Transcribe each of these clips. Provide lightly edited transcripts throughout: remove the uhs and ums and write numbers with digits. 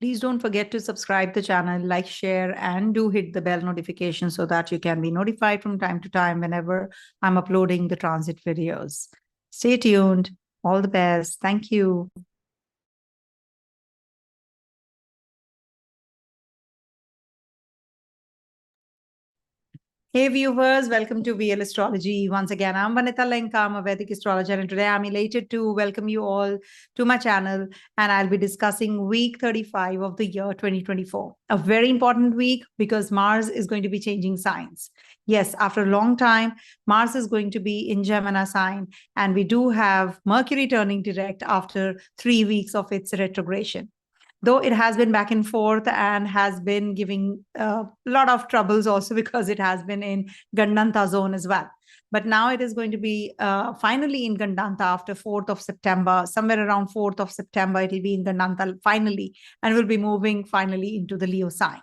Please don't forget to subscribe the channel, like, share, and do hit the bell notification so that you can be notified from time to time whenever I'm uploading the transit videos. Stay tuned. All the best. Thank you. Hey viewers, welcome to VL Astrology. Once again, I'm Vanita Lenka, I'm a Vedic astrologer, and today I'm elated to welcome you all to my channel, and I'll be discussing week 35 of the year 2024. A very important week because Mars is going to be changing signs. Yes, after a long time, Mars is going to be in Gemini sign, and we do have Mercury turning direct after 3 weeks of its retrogression. Though it has been back and forth and has been giving a lot of troubles also because it has been in Gandanta zone as well. But now it is going to be finally in Gandanta after 4th of September, somewhere around 4th of September, it will be in Gandanta finally, and will be moving finally into the Leo sign.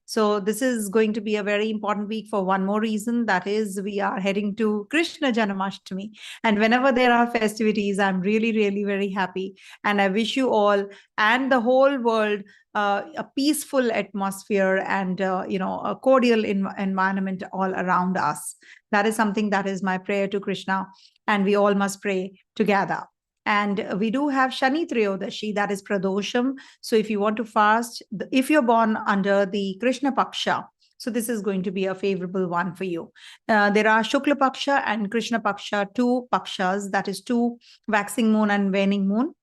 So this is going to be a very important week for one more reason. That is, we are heading to Krishna Janmashtami. And whenever there are festivities, I'm really, really very happy. And I wish you all and the whole world a peaceful atmosphere and, a cordial environment all around us. That is something that is my prayer to Krishna. And we all must pray together. And we do have Shani Triyodashi, that is Pradosham. So if you want to fast, if you're born under the Krishna Paksha, so this is going to be a favorable one for you. There are Shukla Paksha and Krishna Paksha, two Pakshas, that is two waxing moon and waning moon.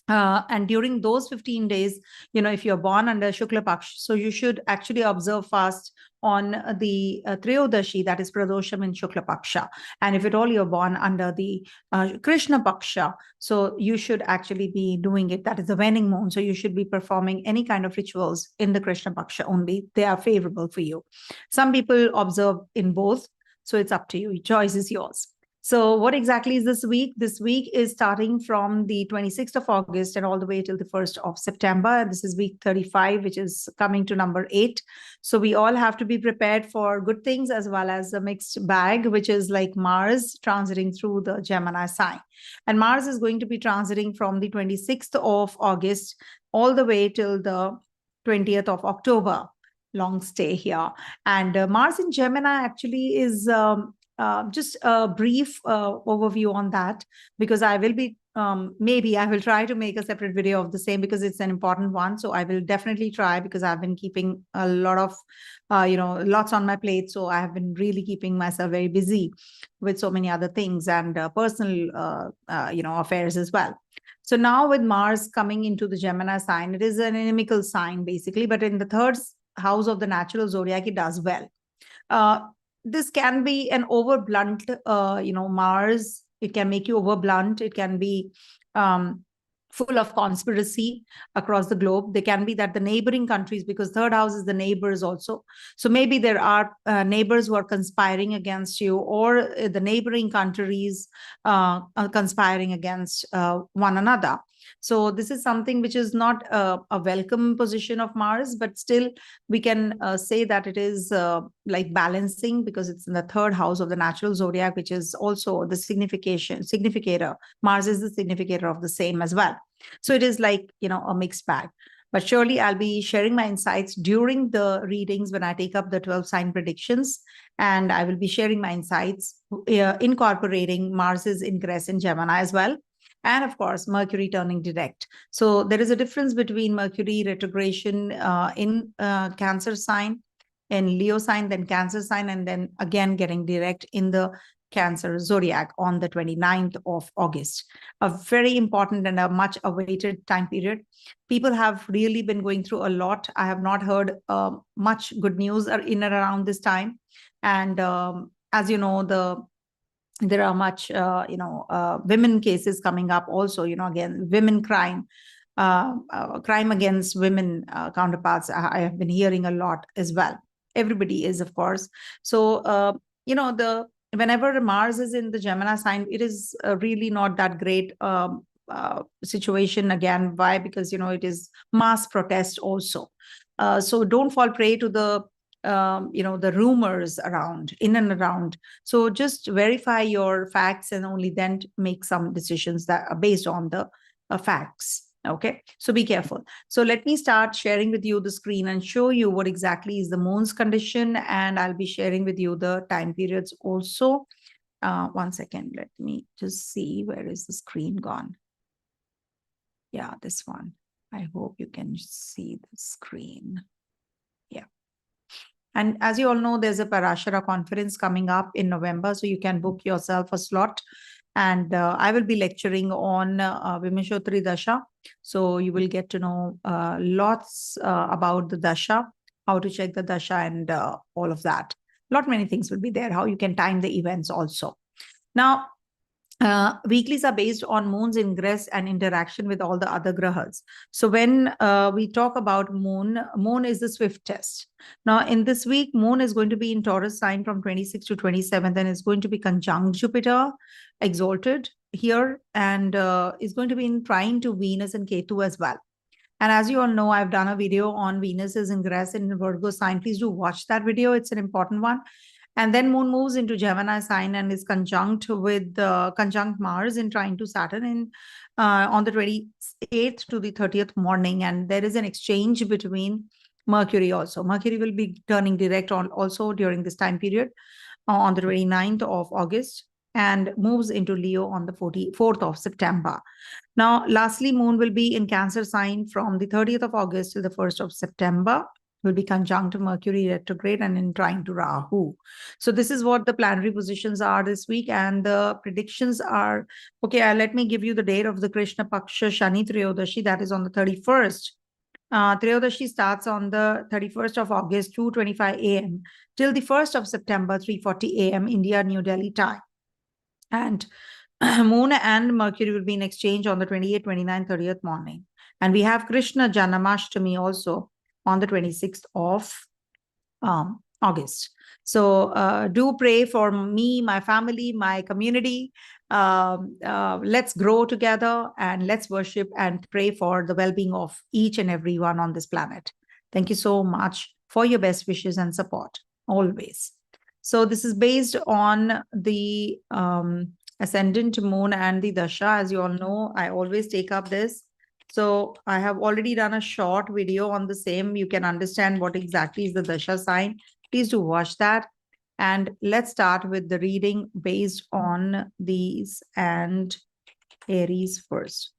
And during those 15 days, if you're born under Shukla Paksha, so you should actually observe fast on the Triyodashi, that is Pradosham in Shukla Paksha. And if at all you're born under the Krishna Paksha, so you should actually be doing it. That is the waning moon. So you should be performing any kind of rituals in the Krishna Paksha only. They are favorable for you. Some people observe in both. So it's up to you. Choice is yours. So what exactly is this week? This week is starting from the 26th of August and all the way till the 1st of September. This is week 35, which is coming to number 8. So we all have to be prepared for good things as well as a mixed bag, which is like Mars transiting through the Gemini sign. And Mars is going to be transiting from the 26th of August all the way till the 20th of October. Long stay here. And Mars in Gemini actually is... just a brief overview on that, because I will be, maybe I will try to make a separate video of the same because it's an important one. So I will definitely try, because I've been keeping a lot of, lots on my plate. So I have been really keeping myself very busy with so many other things and personal, affairs as well. So now with Mars coming into the Gemini sign, it is an inimical sign basically, but in the third house of the natural zodiac, it does well. This can be an over blunt, Mars. It can make you over blunt. It can be full of conspiracy across the globe. There can be that the neighboring countries, because third house is the neighbors also. So maybe there are neighbors who are conspiring against you, or the neighboring countries are conspiring against one another. So this is something which is not a welcome position of Mars, but still we can say that it is like balancing, because it's in the third house of the natural zodiac, which is also the significator. Mars is the significator of the same as well. So it is like, a mixed bag. But surely I'll be sharing my insights during the readings when I take up the 12 sign predictions. And I will be sharing my insights, incorporating Mars's ingress in Gemini as well. And of course, Mercury turning direct. So there is a difference between Mercury retrogression in Cancer sign, in Leo sign, then Cancer sign, and then again getting direct in the Cancer zodiac on the 29th of August. A very important and a much awaited time period. People have really been going through a lot. I have not heard much good news in and around this time. And as you know, there are much, women cases coming up also, again, women crime, crime against women counterparts. I have been hearing a lot as well. Everybody is, of course. So, whenever Mars is in the Gemini sign, it is really not that great situation again. Why? Because, it is mass protest also. So don't fall prey to the the rumors around, in and around. So just verify your facts and only then make some decisions that are based on the facts. Okay, so be careful. So let me start sharing with you the screen and show you what exactly is the moon's condition, and I'll be sharing with you the time periods also. 1 second, let me just see where is the screen gone. Yeah, this one. I hope you can see the screen. Yeah. And as you all know, there's a Parashara conference coming up in November, so you can book yourself a slot. And I will be lecturing on Vimishotri Dasha. So you will get to know lots about the Dasha, how to check the Dasha and all of that. Many things will be there, how you can time the events also. Now, weeklies are based on moon's ingress and interaction with all the other grahas. So when we talk about moon is the swift test. Now in this week, moon is going to be in Taurus sign from 26th to 27th, and is going to be conjunct Jupiter, exalted here, and is going to be in trine to Venus and Ketu as well. And as you all know, I've done a video on Venus's ingress in Virgo sign. Please do watch that video. It's an important one. And then moon moves into Gemini sign and is conjunct with conjunct Mars in trine to Saturn in on the 28th to the 30th morning. And there is an exchange between Mercury also. Mercury will be turning direct on also during this time period on the 29th of August, and moves into Leo on the 4th of September. Now, lastly, moon will be in Cancer sign from the 30th of August to the 1st of September. Will be conjunct Mercury retrograde and in trine to Rahu. So this is what the planetary positions are this week, and the predictions are, okay, let me give you the date of the Krishna Paksha Shani Triyodashi, that is on the 31st. Triyodashi starts on the 31st of August, 2:25 a.m. till the 1st of September, 3:40 a.m. India, New Delhi time. And moon and Mercury will be in exchange on the 28th, 29th, 30th morning. And we have Krishna Janamashtami also on the 26th of August. So do pray for me, my family, my community. Let's grow together and let's worship and pray for the well-being of each and everyone on this planet. Thank you so much for your best wishes and support always. So this is based on the ascendant moon and the dasha. As you all know, I always take up this. So I have already done a short video on the same. You can understand what exactly is the dasha sign. Please do watch that. And let's start with the reading based on these and Aries first.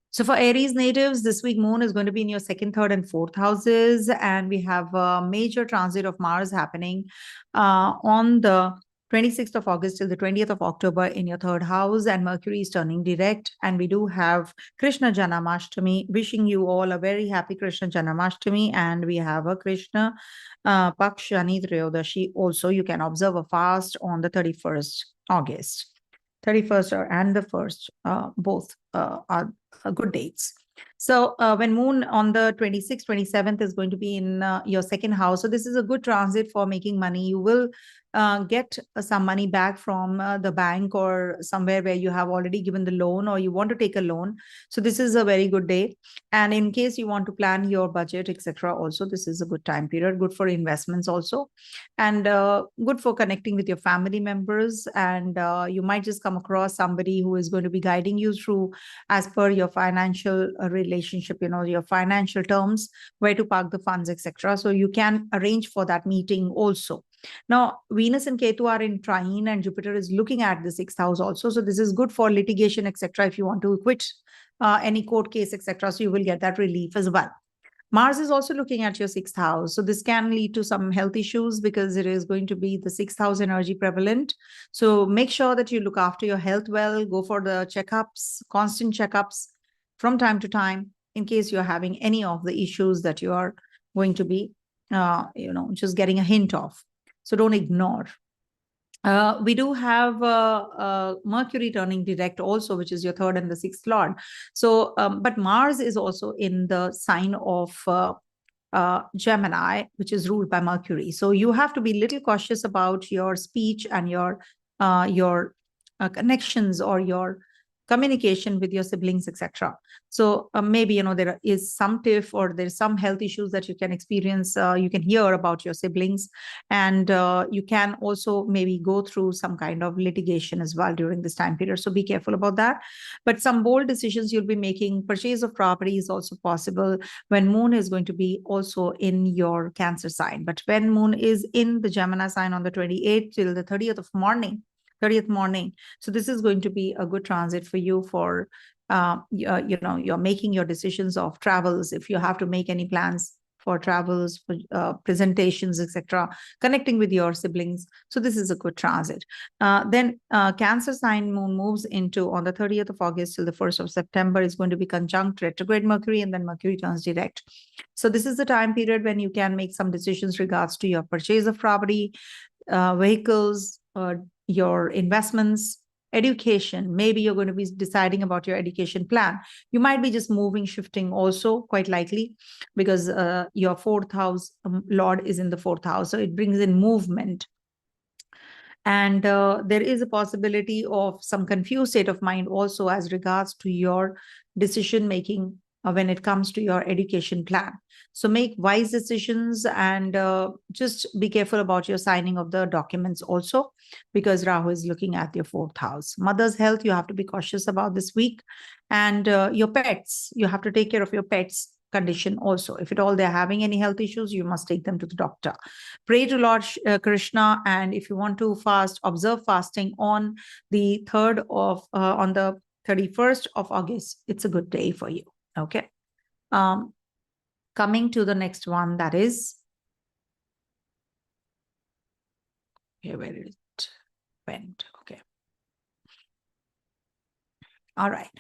So for Aries natives, this week moon is going to be in your 2nd, 3rd, and 4th houses. And we have a major transit of Mars happening on the 26th of August till the 20th of October in your 3rd house, and Mercury is turning direct. And we do have Krishna Janamashtami, wishing you all a very happy Krishna Janamashtami. And we have a Krishna Pakshani Triyodashi also. You can observe a fast on the 31st August. 31st and the 1st, both are good dates. So when moon on the 26th, 27th is going to be in your 2nd house. So this is a good transit for making money. You will get some money back from the bank or somewhere where you have already given the loan, or you want to take a loan. So this is a very good day. And in case you want to plan your budget, etc., also this is a good time period, good for investments also, and good for connecting with your family members. And you might just come across somebody who is going to be guiding you through as per your financial relationship, your financial terms, where to park the funds, etc. So you can arrange for that meeting also. Now, Venus and Ketu are in trine, and Jupiter is looking at the 6th house also. So this is good for litigation, etc. If you want to quit any court case, etc. So you will get that relief as well. Mars is also looking at your 6th house. So this can lead to some health issues because it is going to be the 6th house energy prevalent. So make sure that you look after your health well, go for the checkups, constant checkups from time to time, in case you're having any of the issues that you are going to be, just getting a hint of. So don't ignore. We do have Mercury turning direct also, which is your 3rd and the 6th lord. So, but Mars is also in the sign of Gemini, which is ruled by Mercury. So you have to be a little cautious about your speech and your connections or your communication with your siblings, etc. So maybe, there is some tiff or there's some health issues that you can experience. You can hear about your siblings, and you can also maybe go through some kind of litigation as well during this time period. So be careful about that. But some bold decisions you'll be making. Purchase of property is also possible when moon is going to be also in your Cancer sign. But when moon is in the Gemini sign on the 28th till the 30th morning. So this is going to be a good transit for you for, you're making your decisions of travels. If you have to make any plans for travels, for presentations, etc., connecting with your siblings. So this is a good transit. Then Cancer sign moon moves into on the 30th of August till the 1st of September is going to be conjunct retrograde Mercury, and then Mercury turns direct. So this is the time period when you can make some decisions regards to your purchase of property, vehicles, your investments, education. Maybe you're going to be deciding about your education plan. You might be just moving, shifting also, quite likely, because your fourth house Lord is in the fourth house. So it brings in movement. And there is a possibility of some confused state of mind also as regards to your decision making when it comes to your education plan. So make wise decisions, and just be careful about your signing of the documents also, because Rahu is looking at your fourth house. Mother's health, you have to be cautious about this week. And your pets, you have to take care of your pets condition also. If at all they're having any health issues, you must take them to the doctor. Pray to Lord Krishna, and if you want to fast, observe fasting on the 31st of August. It's a good day for you. Okay. Coming to the next one, that is, where it went. Okay. All right.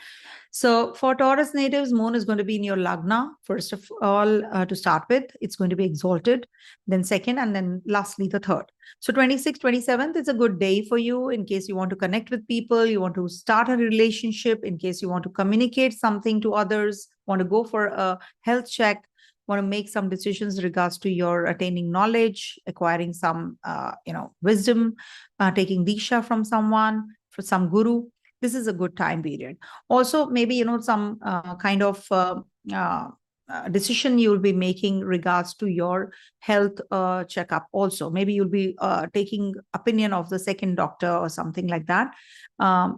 So for Taurus natives, moon is going to be in your Lagna. First of all, to start with, it's going to be exalted, then second, and then lastly, the third. So 26th, 27th is a good day for you in case you want to connect with people, you want to start a relationship, in case you want to communicate something to others, want to go for a health check, want to make some decisions in regards to your attaining knowledge, acquiring some, wisdom, taking Diksha from someone, for some guru. This is a good time period. Also, maybe, some kind of decision you'll be making regards to your health checkup also. Maybe you'll be taking opinion of the second doctor or something like that.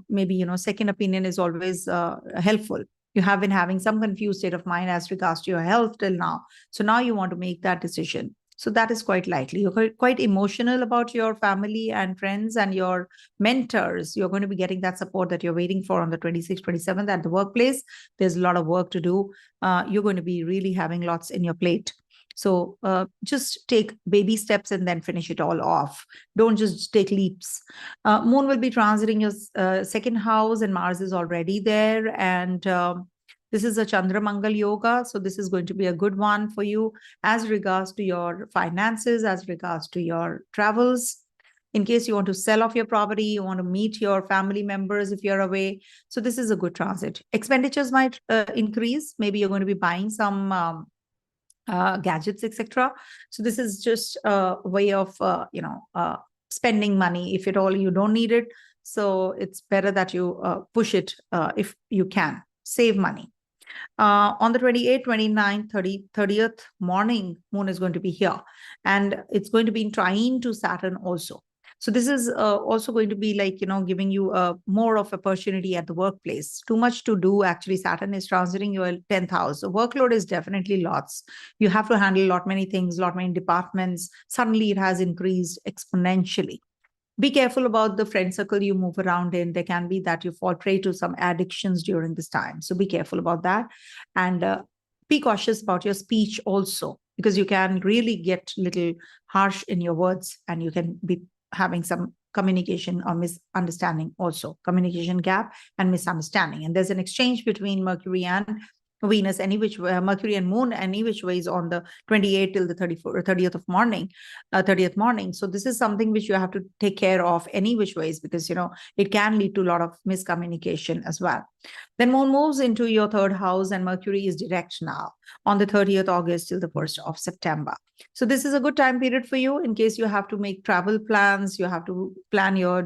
Maybe, second opinion is always helpful. You have been having some confused state of mind as regards to your health till now. So now you want to make that decision. So that is quite likely. You're quite emotional about your family and friends and your mentors. You're going to be getting that support that you're waiting for on the 26th, 27th at the workplace. There's a lot of work to do. You're going to be really having lots in your plate. So just take baby steps and then finish it all off. Don't just take leaps. Moon will be transiting your second house, and Mars is already there. And this is a Chandra Mangal Yoga. So this is going to be a good one for you as regards to your finances, as regards to your travels. In case you want to sell off your property, you want to meet your family members if you're away. So this is a good transit. Expenditures might increase. Maybe you're going to be buying some gadgets, etc. So this is just a way of, spending money if at all you don't need it. So it's better that you push it if you can. Save money. On the 28th, 29th, 30th morning, moon is going to be here. And it's going to be in trine to Saturn also. So this is also going to be like, giving you more of opportunity at the workplace. Too much to do. Actually, Saturn is transiting your 10th house. The workload is definitely lots. You have to handle many things, many departments. Suddenly it has increased exponentially. Be careful about the friend circle you move around in. There can be that you fall prey to some addictions during this time. So be careful about that. And be cautious about your speech also, because you can really get a little harsh in your words, and you can be having some communication or misunderstanding also, communication gap and misunderstanding. And there's an exchange between Mercury and Venus, any which way, Mercury and Moon, any which ways on the 28th till the 30th morning. So this is something which you have to take care of any which ways, because, it can lead to a lot of miscommunication as well. Then Moon moves into your third house, and Mercury is direct now on the 30th August till the 1st of September. So this is a good time period for you in case you have to make travel plans, you have to plan your,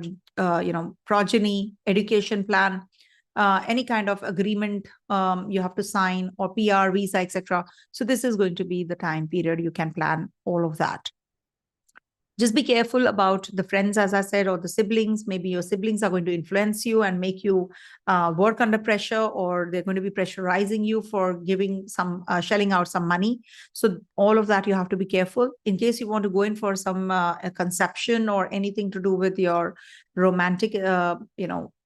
progeny, education plan. any kind of agreement you have to sign, or PR, visa, etc. So this is going to be the time period you can plan all of that. Just be careful about the friends, as I said, or the siblings. Maybe your siblings are going to influence you and make you work under pressure, or they're going to be pressurizing you for giving some, shelling out some money. So all of that you have to be careful. In case you want to go in for some a conception or anything to do with your romantic,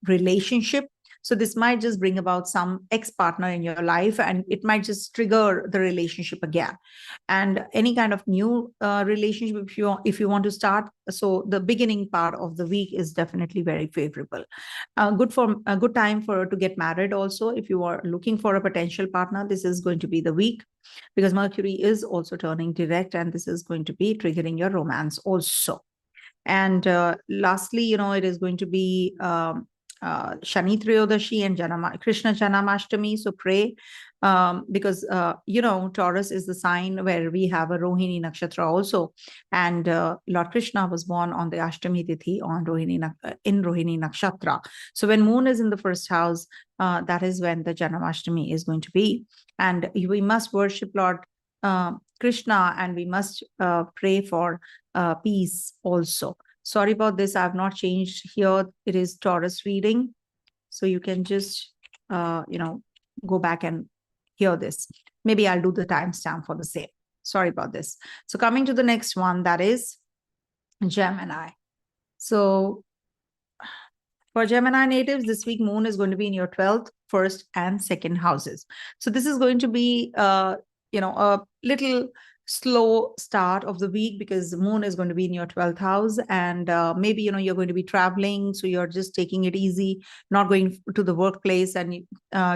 relationship. So this might just bring about some ex-partner in your life, and it might just trigger the relationship again. And any kind of new relationship, if you want to start, so the beginning part of the week is definitely very favorable. A good time to get married also. If you are looking for a potential partner, this is going to be the week, because Mercury is also turning direct, and this is going to be triggering your romance also. And lastly, it is going to be Shani Triyodashi and Krishna Janamashtami. So pray, because Taurus is the sign where we have a Rohini Nakshatra also, and Lord Krishna was born on the Ashtami Tithi on in Rohini Nakshatra. So when Moon is in the first house, that is when the Janamashtami is going to be, and we must worship Lord Krishna, and we must pray for peace also. Sorry about this, I've not changed here. It is Taurus reading. So you can just, go back and hear this. Maybe I'll do the timestamp for the same. Sorry about this. So coming to the next one, that is Gemini. So for Gemini natives, this week, Moon is going to be in your 12th, 1st, and 2nd houses. So this is going to be, a little slow start of the week, because the Moon is going to be in your 12th house, and maybe you're going to be traveling, so you're just taking it easy, not going to the workplace, and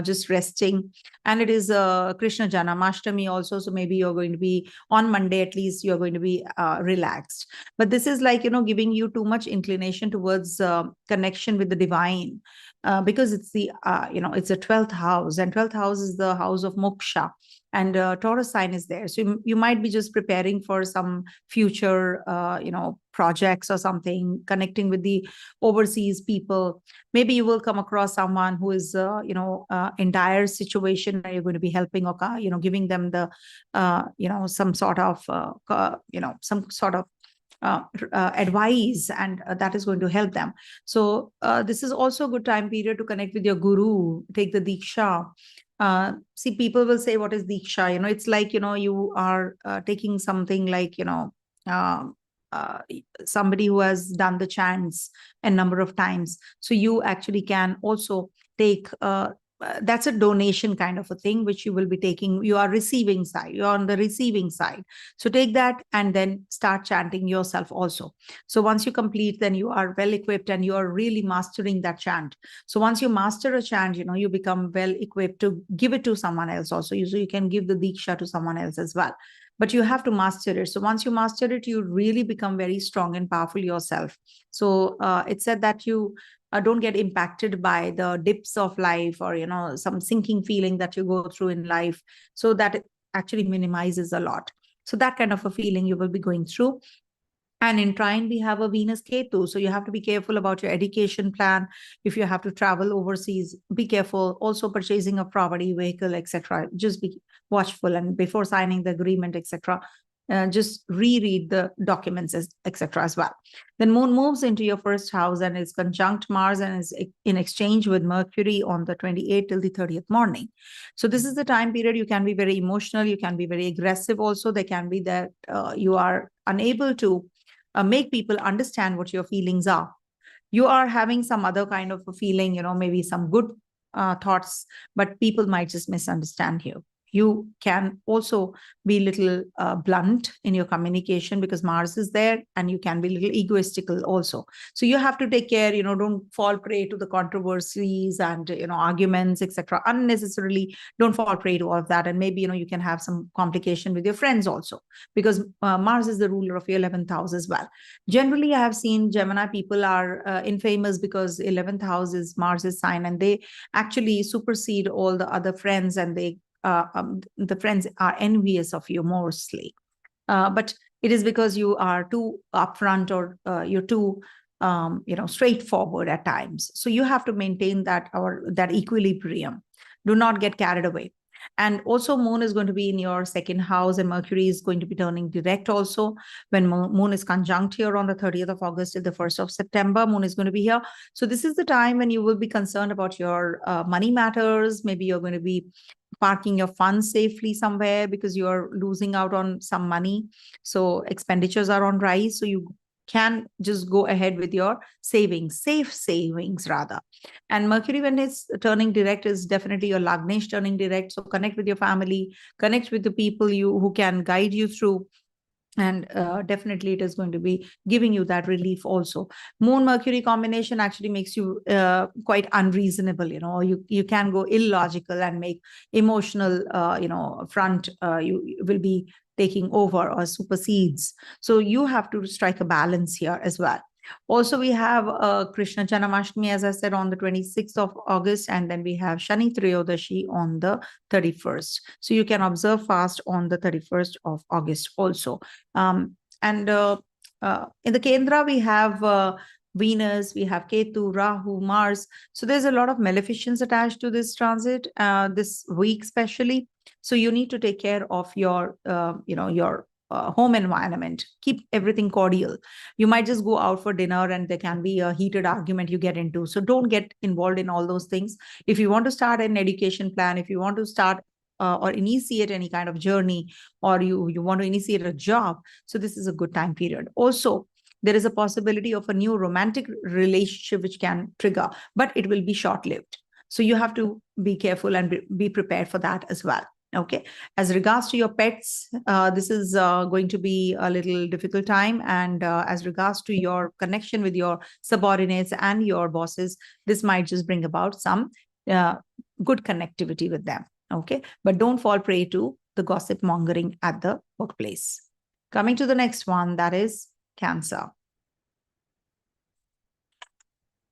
just resting. And it is Krishna Janamashtami also, so maybe you're going to be on Monday, at least you're going to be relaxed. But this is like giving you too much inclination towards connection with the divine, because it's the it's a 12th house, and 12th house is the house of moksha, and Taurus sign is there. So you might be just preparing for some future, projects or something, connecting with the overseas people. Maybe you will come across someone who is, in dire situation, and you're going to be helping, or, giving them the, some sort of, advice, and that is going to help them. So this is also a good time period to connect with your guru, take the Diksha. See, people will say, what is Diksha? It's like, you are taking something like, somebody who has done the chants a number of times. So you actually can also take, that's a donation kind of a thing, which you will be taking. You are receiving side, you're on the receiving side. So take that and then start chanting yourself also. So once you complete, then you are well equipped, and you are really mastering that chant. So once you master a chant, you become well equipped to give it to someone else also. So you can give the Diksha to someone else as well. But you have to master it. So once you master it, you really become very strong and powerful yourself. So it's said that you don't get impacted by the dips of life, or some sinking feeling that you go through in life. So that actually minimizes a lot. So that kind of a feeling you will be going through. And in Trine, we have a Venus Ketu. So you have to be careful about your education plan. If you have to travel overseas, be careful. Also purchasing a property, vehicle, etc. Just be watchful, and before signing the agreement, etc. Just reread the documents, etc. as well. Then Moon moves into your first house and is conjunct Mars, and is in exchange with Mercury on the 28th till the 30th morning. So this is the time period you can be very emotional, you can be very aggressive also. There can be that you are unable to make people understand what your feelings are. You are having some other kind of a feeling, maybe some good thoughts, but people might just misunderstand you. You can also be a little blunt in your communication, because Mars is there, and you can be a little egoistical also. So you have to take care, don't fall prey to the controversies and, arguments, etc. Unnecessarily, don't fall prey to all of that. And maybe, you can have some complication with your friends also, because Mars is the ruler of your 11th house as well. Generally, I have seen Gemini people are infamous because 11th house is Mars's sign, and they actually supersede all the other friends, and the friends are envious of you mostly. But it is because you are too upfront, or you're too straightforward at times. So you have to maintain that equilibrium. Do not get carried away. And also moon is going to be in your second house, and Mercury is going to be turning direct also. When moon is conjunct here on the 30th of August till the 1st of September, moon is going to be here. So this is the time when you will be concerned about your money matters. Maybe you're going to be parking your funds safely somewhere because you're losing out on some money. So expenditures are on rise. So you can just go ahead with your savings, safe savings rather. And Mercury, when it's turning direct, is definitely your Lagnesh turning direct. So connect with your family, connect with the people who can guide you through. And definitely it is going to be giving you that relief also. Moon Mercury combination actually makes you quite unreasonable, you can go illogical and make emotional front you will be taking over or supersedes. So you have to strike a balance here as well. Also, we have Krishna Janmashtami, as I said, on the 26th of August, and then we have Shani Triyodashi on the 31st. So you can observe fast on the 31st of August also. And in the Kendra, we have Venus, we have Ketu, Rahu, Mars. So there's a lot of maleficence attached to this transit this week, especially. So you need to take care of your, your home environment. Keep everything cordial. You might just go out for dinner and there can be a heated argument you get into. So don't get involved in all those things. If you want to start an education plan, if you want to start or initiate any kind of journey, or you want to initiate a job, so this is a good time period. Also, there is a possibility of a new romantic relationship which can trigger, but it will be short-lived. So you have to be careful and be prepared for that as well. Okay. As regards to your pets, this is going to be a little difficult time. And as regards to your connection with your subordinates and your bosses, this might just bring about some good connectivity with them. Okay. But don't fall prey to the gossip mongering at the workplace. Coming to the next one, that is Cancer.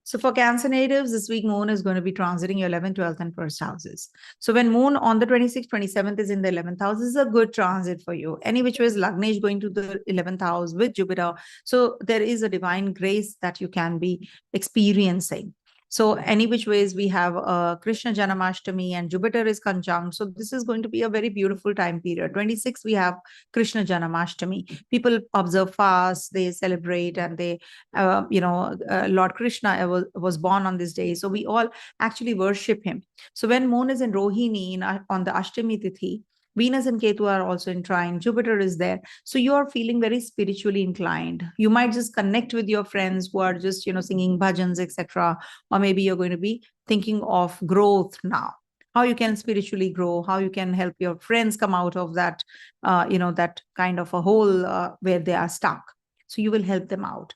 So for Cancer natives, this week moon is going to be transiting your 11th, 12th, and 1st houses. So when moon on the 26th, 27th is in the 11th house, this is a good transit for you. Any which way is Lagnesh going to the 11th house with Jupiter. So there is a divine grace that you can be experiencing. So any which ways we have Krishna Janmashtami and Jupiter is conjunct. So this is going to be a very beautiful time period. 26, we have Krishna Janmashtami. People observe fast, they celebrate, and they, Lord Krishna was born on this day. So we all actually worship him. So when moon is in Rohini on the Ashtami Tithi, Venus and Ketu are also in trine. Jupiter is there. So you are feeling very spiritually inclined. You might just connect with your friends who are just, singing bhajans, etc. Or maybe you're going to be thinking of growth now. How you can spiritually grow, how you can help your friends come out of that, that kind of a hole where they are stuck. So you will help them out.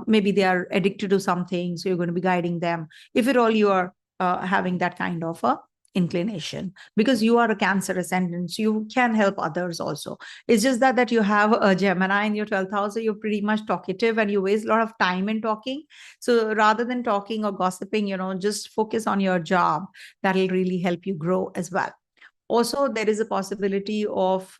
Maybe they are addicted to something. So you're going to be guiding them. If at all you are having that kind of a inclination, because you are a Cancer ascendant, so you can help others also. It's just that you have a Gemini in your 12th house, so you're pretty much talkative and you waste a lot of time in talking. So rather than talking or gossiping, just focus on your job. That'll really help you grow as well. Also, there is a possibility of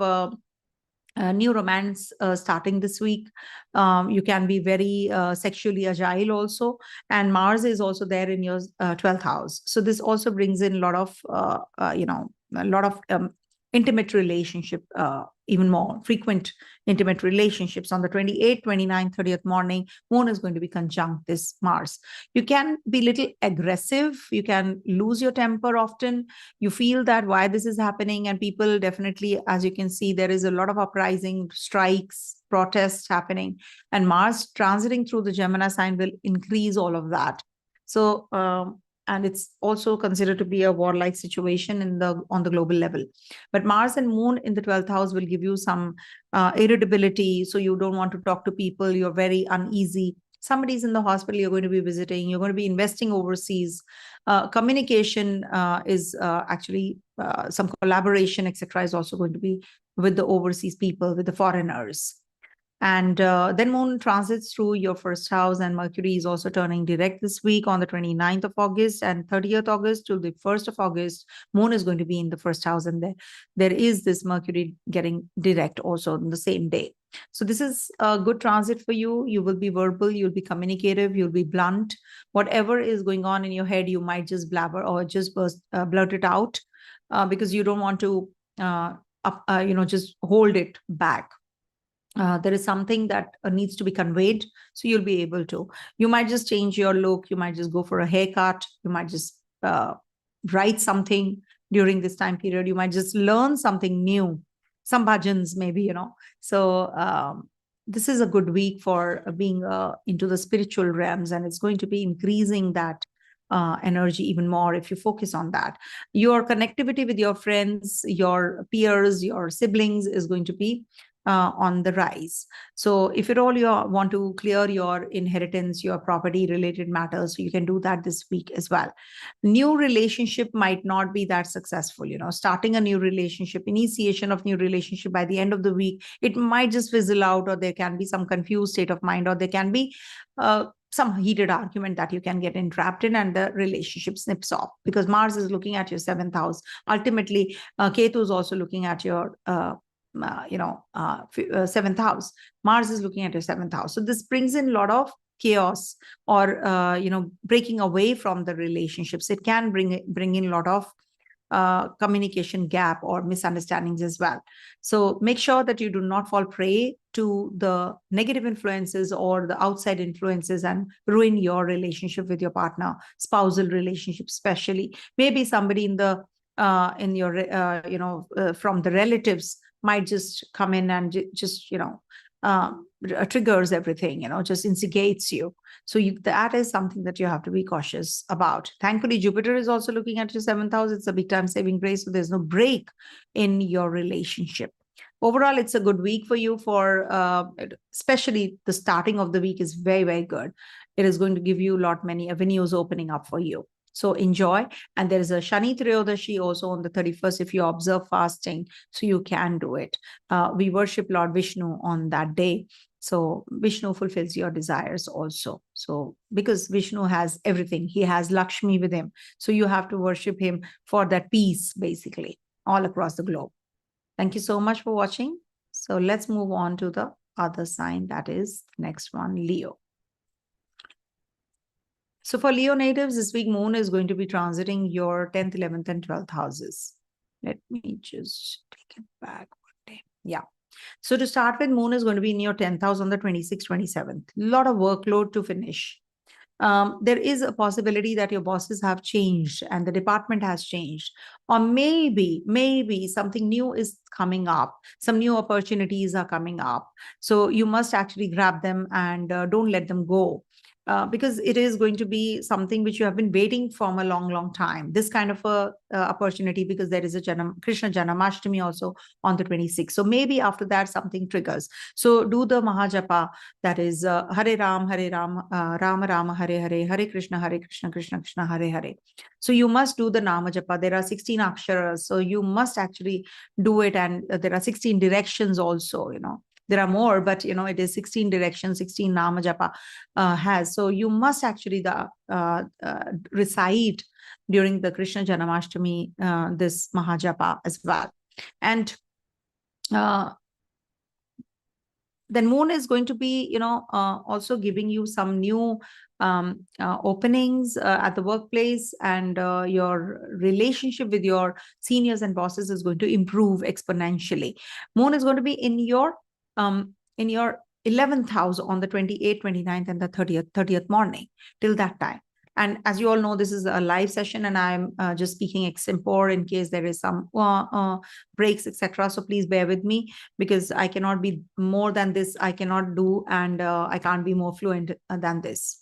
new romance starting this week. You can be very sexually agile also, and Mars is also there in your 12th house. So this also brings in a lot of intimate relationship, even more frequent intimate relationships. On the 28th, 29th, 30th morning, moon is going to be conjunct this Mars. You can be a little aggressive. You can lose your temper often. You feel that why this is happening, and people definitely, as you can see, there is a lot of uprising, strikes, protests happening, and Mars transiting through the Gemini sign will increase all of that. So, and it's also considered to be a warlike situation on the global level. But Mars and Moon in the 12th house will give you some irritability. So you don't want to talk to people. You're very uneasy. Somebody's in the hospital you're going to be visiting. You're going to be investing overseas. Communication is actually some collaboration, etc. is also going to be with the overseas people, with the foreigners. And then Moon transits through your 1st house, and Mercury is also turning direct this week on the 29th of August and 30th August till the 1st of August. Moon is going to be in the 1st house, and there is this Mercury getting direct also on the same day. So this is a good transit for you. You will be verbal, you'll be communicative, you'll be blunt. Whatever is going on in your head, you might just blabber or just blurt it out because you don't want to, just hold it back. There is something that needs to be conveyed, so you'll be able to. You might just change your look. You might just go for a haircut. You might just write something during this time period. You might just learn something new, some bhajans maybe, So this is a good week for being into the spiritual realms, and it's going to be increasing that energy even more if you focus on that. Your connectivity with your friends, your peers, your siblings is going to be on the rise. So if at all you want to clear your inheritance, your property related matters, so you can do that this week as well. New relationship might not be that successful, starting a new relationship, initiation of new relationship by the end of the week, it might just fizzle out, or there can be some confused state of mind, or there can be some heated argument that you can get entrapped in, and the relationship snips off because Mars is looking at your 7th house. Ultimately, Ketu is also looking at your 7th house. Mars is looking at your 7th house. So this brings in a lot of chaos or, breaking away from the relationships. It can bring in a lot of communication gap or misunderstandings as well. So make sure that you do not fall prey to the negative influences or the outside influences and ruin your relationship with your partner, spousal relationship especially. Maybe somebody in the from the relatives might just come in and just triggers everything, just instigates you. So that is something that you have to be cautious about. Thankfully, Jupiter is also looking at your 7th house. It's a big time saving grace, so there's no break in your relationship. Overall, it's a good week for you. For especially the starting of the week is very, very good. It is going to give you many avenues opening up for you. So enjoy. And there is a Shani Triyodashi also on the 31st if you observe fasting, so you can do it. We worship Lord Vishnu on that day. So Vishnu fulfills your desires also. So because Vishnu has everything, he has Lakshmi with him. So you have to worship him for that peace, basically, all across the globe. Thank you so much for watching. So let's move on to the other sign, that is next one, Leo. So for Leo natives, this week Moon is going to be transiting your 10th, 11th, and 12th houses. Let me just take it back one day. Yeah. So to start with, Moon is going to be in your 10th house on the 26th, 27th. A lot of workload to finish. There is a possibility that your bosses have changed and the department has changed. Or maybe something new is coming up. Some new opportunities are coming up. So you must actually grab them and don't let them go. Because it is going to be something which you have been waiting from a long, long time. This kind of a opportunity, because there is a Krishna Janamashtami also on the 26th. So maybe after that something triggers. So do the Mahajapa, that is Hare Ram, Rama Rama, Hare Hare, Hare Krishna, Krishna Krishna, Hare Hare. So you must do the Nama Japa. There are 16 aksharas, so you must actually do it. And there are 16 directions also, There are more, but it is 16 directions, 16 Nama Japa has. So you must actually recite during the Krishna Janamashtami this Mahajapa as well. And then Moon is going to be, also giving you some new openings at the workplace, and your relationship with your seniors and bosses is going to improve exponentially. Moon is going to be in your 11th house on the 28th, 29th, and the 30th morning till that time. And as you all know, this is a live session, and I'm just speaking extempore in case there is some breaks, etc. So please bear with me, because I cannot be more than this. I cannot do, and I can't be more fluent than this.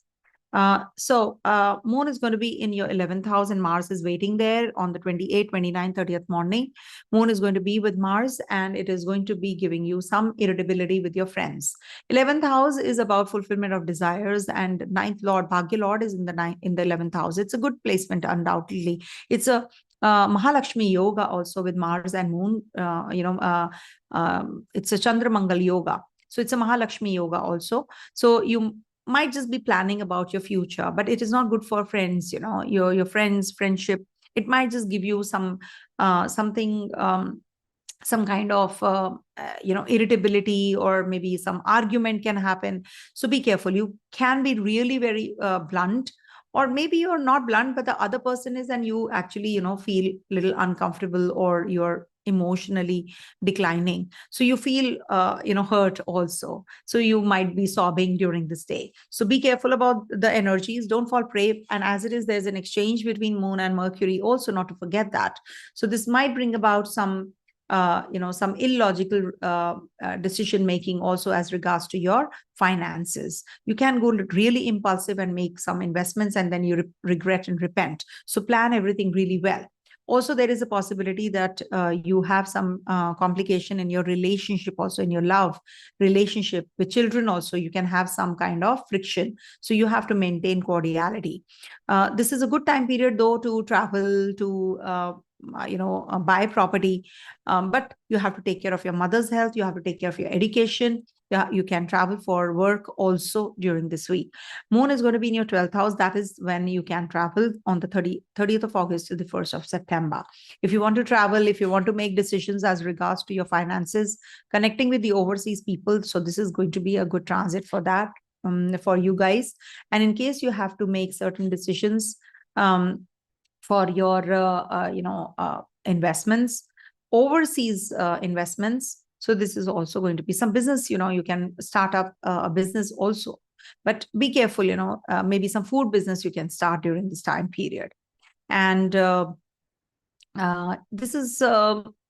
So Moon is going to be in your 11th house, and Mars is waiting there on the 28th, 29th, 30th morning. Moon is going to be with Mars, and it is going to be giving you some irritability with your friends. 11th house is about fulfillment of desires, and 9th Lord, Bhagya Lord, is in the 11th house. It's a good placement, undoubtedly. It's a Mahalakshmi yoga also with Mars and Moon. It's a Chandramangal yoga. So it's a Mahalakshmi yoga also. So you might just be planning about your future, but it is not good for friends, your friends, friendship. It might just give you some something some kind of irritability, or maybe some argument can happen. So be careful. You can be really very blunt, or maybe you're not blunt, but the other person is, and you actually feel a little uncomfortable, or you're emotionally declining, so you feel hurt also, so you might be sobbing during this day. So be careful about the energies, don't fall prey. And as it is, there's an exchange between moon and Mercury also, not to forget that. So this might bring about some some illogical decision making also as regards to your finances. You can go really impulsive and make some investments, and then you regret and repent. So plan everything really well. Also, there is a possibility that you have some complication in your relationship, also in your love relationship with children. Also, you can have some kind of friction. So you have to maintain cordiality. This is a good time period, though, to travel, to buy property, but you have to take care of your mother's health. You have to take care of your education. Yeah, you can travel for work also during this week. Moon is going to be in your 12th house. That is when you can travel on the 30th of August to the 1st of September. If you want to travel, if you want to make decisions as regards to your finances, connecting with the overseas people, so this is going to be a good transit for that, for you guys. And in case you have to make certain decisions for your investments, overseas investments, so this is also going to be some business. You can start up a business also, but be careful. Maybe some food business you can start during this time period. And this is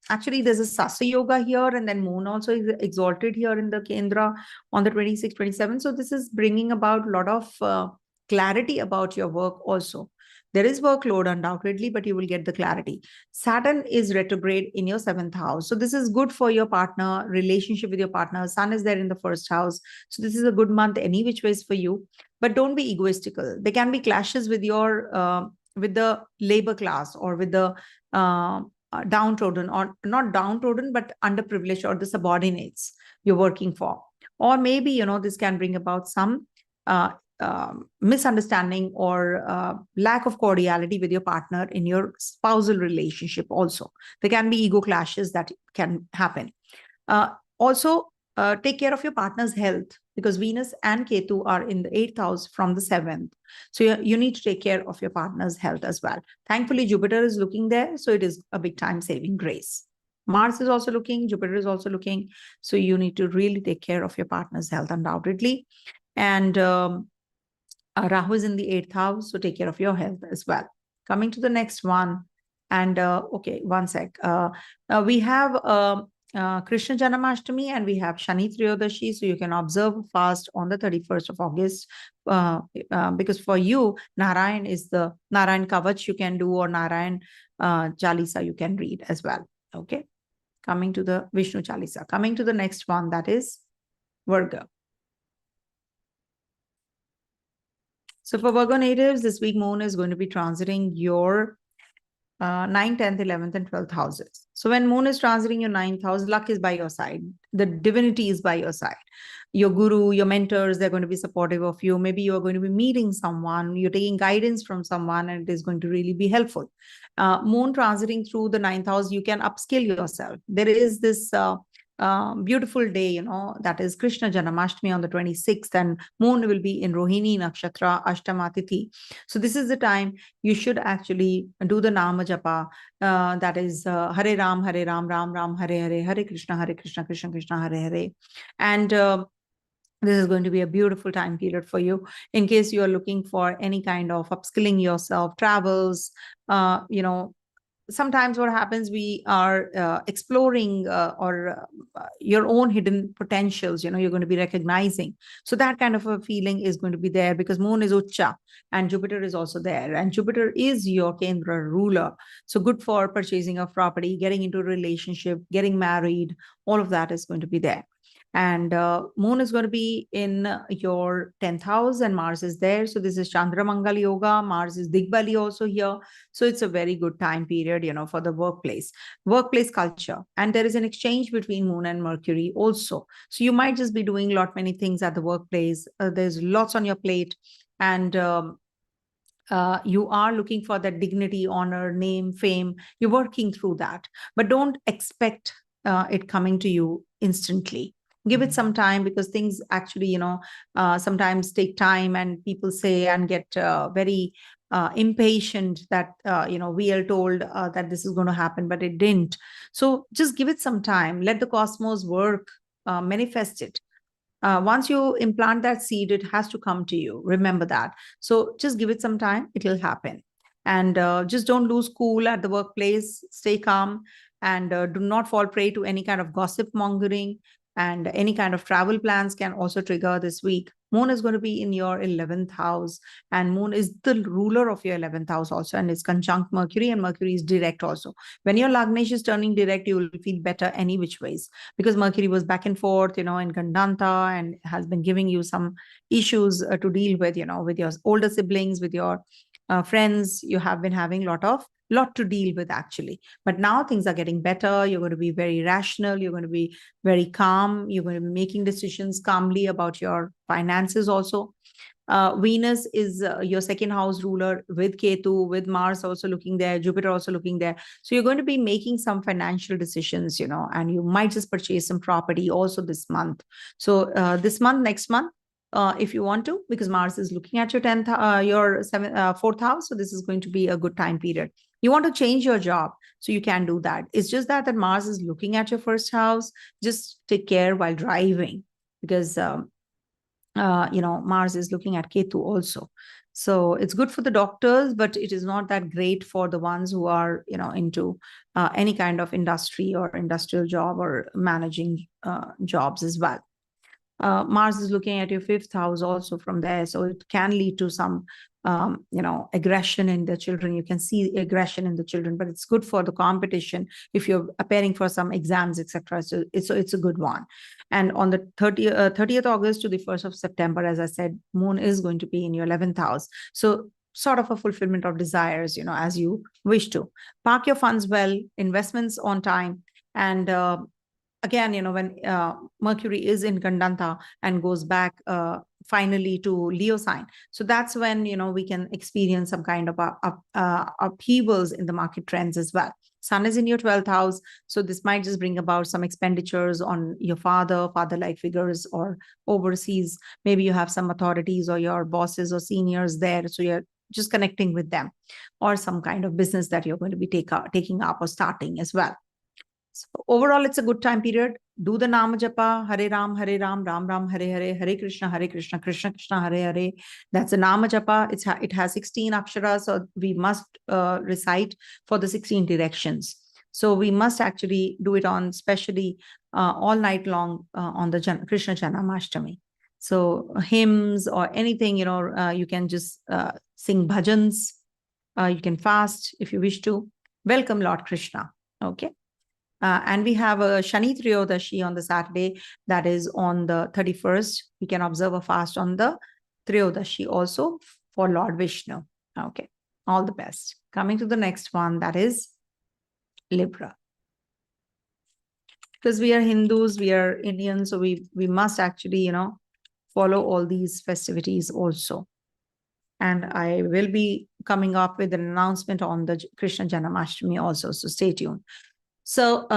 actually, there's a Sasa Yoga here, and then Moon also is exalted here in the Kendra on the 26th, 27th. So this is bringing about a lot of clarity about your work also. There is workload undoubtedly, but you will get the clarity. Saturn is retrograde in your 7th house. So this is good for your partner, relationship with your partner. Sun is there in the 1st house. So this is a good month any which ways for you, but don't be egoistical. There can be clashes with your with the labor class, or with the downtrodden, or not downtrodden, but underprivileged, or the subordinates you're working for. Or maybe, this can bring about some misunderstanding, or lack of cordiality with your partner in your spousal relationship also. There can be ego clashes that can happen. Also, take care of your partner's health, because Venus and Ketu are in the 8th house from the 7th. So you need to take care of your partner's health as well. Thankfully, Jupiter is looking there, so it is a big time saving grace. Mars is also looking, Jupiter is also looking. So you need to really take care of your partner's health undoubtedly. And Rahu is in the 8th house, so take care of your health as well. Coming to the next one. And okay, one sec. We have Krishna Janmashtami, and we have Shani Triyodashi. So you can observe fast on the 31st of August, because for you, Narayan is the Narayan Kavach you can do, or Narayan Chalisa you can read as well. Okay. Coming to the Vishnu Chalisa. Coming to the next one, that is Virgo. So for Virgo natives, this week Moon is going to be transiting your 9th, 10th, 11th, and 12th houses. So when Moon is transiting your 9th house, luck is by your side. The divinity is by your side. Your guru, your mentors, they're going to be supportive of you. Maybe you're going to be meeting someone, you're taking guidance from someone, and it is going to really be helpful. Moon transiting through the 9th house, you can upskill yourself. There is this beautiful day, that is Krishna Janmashtami on the 26th, and Moon will be in Rohini Nakshatra, Ashtamatiti. So this is the time you should actually do the Nama Japa, that is Hare Ram, Ram Ram, Hare Hare, Hare Krishna, Krishna Krishna, Hare Hare. And this is going to be a beautiful time period for you. In case you are looking for any kind of upskilling yourself, travels, sometimes what happens, we are exploring or your own hidden potentials, you're going to be recognizing. So that kind of a feeling is going to be there, because Moon is Ucha and Jupiter is also there. And Jupiter is your Kendra ruler. So good for purchasing of property, getting into a relationship, getting married, all of that is going to be there. And Moon is going to be in your 10th house, and Mars is there. So this is Chandra Mangal Yoga. Mars is Digbali also here. So it's a very good time period, for the workplace culture. And there is an exchange between Moon and Mercury also. So you might just be doing many things at the workplace. There's lots on your plate, and you are looking for that dignity, honor, name, fame. You're working through that, but don't expect it coming to you instantly. Give it some time, because things actually, sometimes take time, and people say and get very impatient that, VL told that this is going to happen, but it didn't. So just give it some time. Let the cosmos work, manifest it. Once you implant that seed, it has to come to you. Remember that. So just give it some time. It will happen. And just don't lose cool at the workplace. Stay calm, and do not fall prey to any kind of gossip mongering. And any kind of travel plans can also trigger this week. Moon is going to be in your 11th house, and Moon is the ruler of your 11th house also, and it's conjunct Mercury, and Mercury is direct also. When your Lagnesh is turning direct, you will feel better any which ways, because Mercury was back and forth, in Gandanta, and has been giving you some issues to deal with, with your older siblings, with your friends. You have been having lot to deal with, actually. But now things are getting better. You're going to be very rational. You're going to be very calm. You're going to be making decisions calmly about your finances also. Venus is your second house ruler, with Ketu, with Mars also looking there, Jupiter also looking there. So you're going to be making some financial decisions, and you might just purchase some property also this month. So this month, next month, if you want to, because Mars is looking at your 10th, your 4th house. So this is going to be a good time period. You want to change your job, so you can do that. It's just that Mars is looking at your first house. Just take care while driving, because Mars is looking at Ketu also. So it's good for the doctors, but it is not that great for the ones who are, into any kind of industry or industrial job or managing jobs as well. Mars is looking at your 5th house also from there. So it can lead to some, aggression in the children. You can see aggression in the children, but it's good for the competition if you're preparing for some exams, etc. So it's a good one. And on the 30th August to the 1st of September, as I said, Moon is going to be in your 11th house. So sort of a fulfillment of desires, as you wish to. Park your funds well, investments on time, and again, when Mercury is in Gandanta and goes back finally to Leo sign, so that's when, we can experience some kind of upheavals in the market trends as well. Sun is in your 12th house, so this might just bring about some expenditures on your father-like figures, or overseas. Maybe you have some authorities or your bosses or seniors there, so you're just connecting with them, or some kind of business that you're going to be taking up or starting as well. So overall, it's a good time period. Do the Nama Japa, Hare Ram, Ram Ram, Hare Hare, Hare Krishna, Krishna Krishna, Hare Hare. That's the Nama Japa. It has 16 aksharas, so we must recite for the 16 directions. So we must actually do it on, especially all night long on the Krishna Janmashtami. So hymns or anything, you can just sing bhajans. You can fast if you wish to. Welcome, Lord Krishna. Okay. And we have a Shani Triyodashi on the Saturday, that is on the 31st. We can observe a fast on the Triyodashi also for Lord Vishnu. Okay, all the best. Coming to the next one, that is Libra. Because we are Hindus, we are Indians, so we must actually, follow all these festivities also. And I will be coming up with an announcement on the Krishna Janmashtami also, so stay tuned. So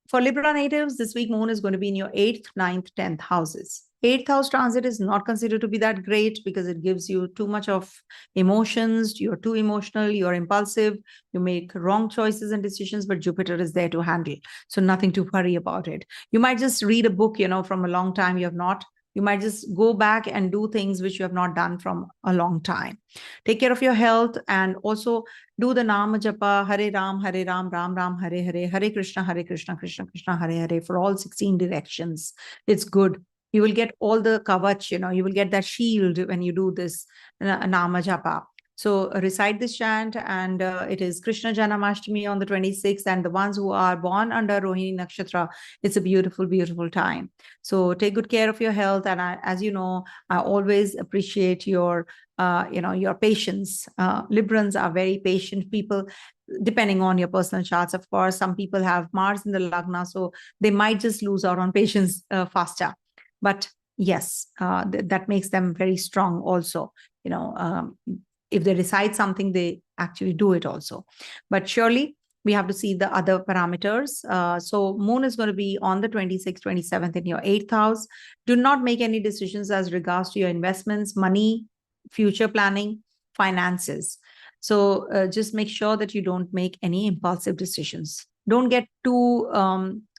for Libra natives, this week Moon is going to be in your 8th, 9th, 10th houses. 8th house transit is not considered to be that great, because it gives you too much of emotions. You're too emotional, you're impulsive, you make wrong choices and decisions, but Jupiter is there to handle. So nothing to worry about it. You might just read a book, from a long time you have not. You might just go back and do things which you have not done from a long time. Take care of your health, and also do the Nama Japa, Hare Ram, Ram Ram, Hare Hare, Hare Krishna, Krishna Krishna, Hare Hare, for all 16 directions. It's good. You will get all the kavach, you will get that shield when you do this Nama Japa. So recite this chant, and it is Krishna Janmashtami on the 26th, and the ones who are born under Rohini Nakshatra, it's a beautiful, beautiful time. So take good care of your health, and as you know, I always appreciate your, your patience. Librans are very patient people, depending on your personal charts. Of course, some people have Mars in the Lagna, so they might just lose out on patience faster. But yes, that makes them very strong also, if they decide something, they actually do it also. But surely we have to see the other parameters. So moon is going to be on the 26th, 27th in your 8th house. Do not make any decisions as regards to your investments, money, future planning, finances. So just make sure that you don't make any impulsive decisions. Don't get too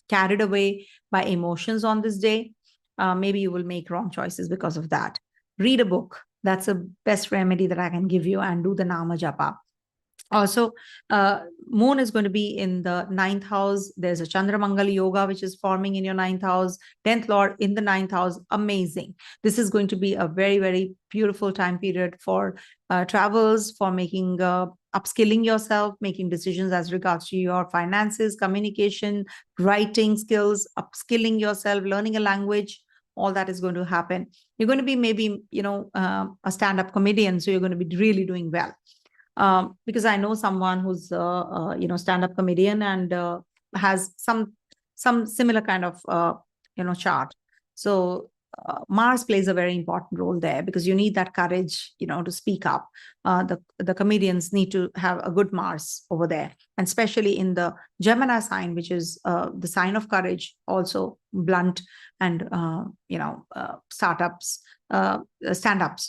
carried away by emotions on this day. Maybe you will make wrong choices because of that. Read a book. That's the best remedy that I can give you, and do the Nama Japa. Also, moon is going to be in the 9th house. There's a Chandramangal yoga, which is forming in your 9th house. 10th Lord in the 9th house. Amazing. This is going to be a very, very beautiful time period for travels, for making upskilling yourself, making decisions as regards to your finances, communication, writing skills, upskilling yourself, learning a language. All that is going to happen. You're going to be maybe, a stand-up comedian, so you're going to be really doing well. Because I know someone who's stand-up comedian and has some similar kind of chart. So Mars plays a very important role there, because you need that courage, to speak up. The comedians need to have a good Mars over there, and especially in the Gemini sign, which is the sign of courage, also blunt and stand-ups.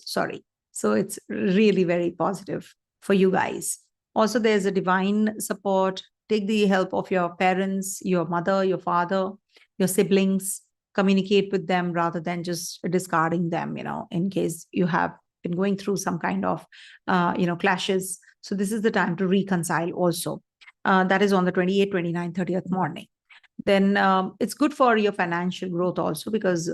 Sorry. So it's really very positive for you guys. Also, there's a divine support. Take the help of your parents, your mother, your father, your siblings. Communicate with them rather than just discarding them, in case you have been going through some kind of, clashes. So this is the time to reconcile also. That is on the 28th, 29th, 30th morning. Then it's good for your financial growth also, because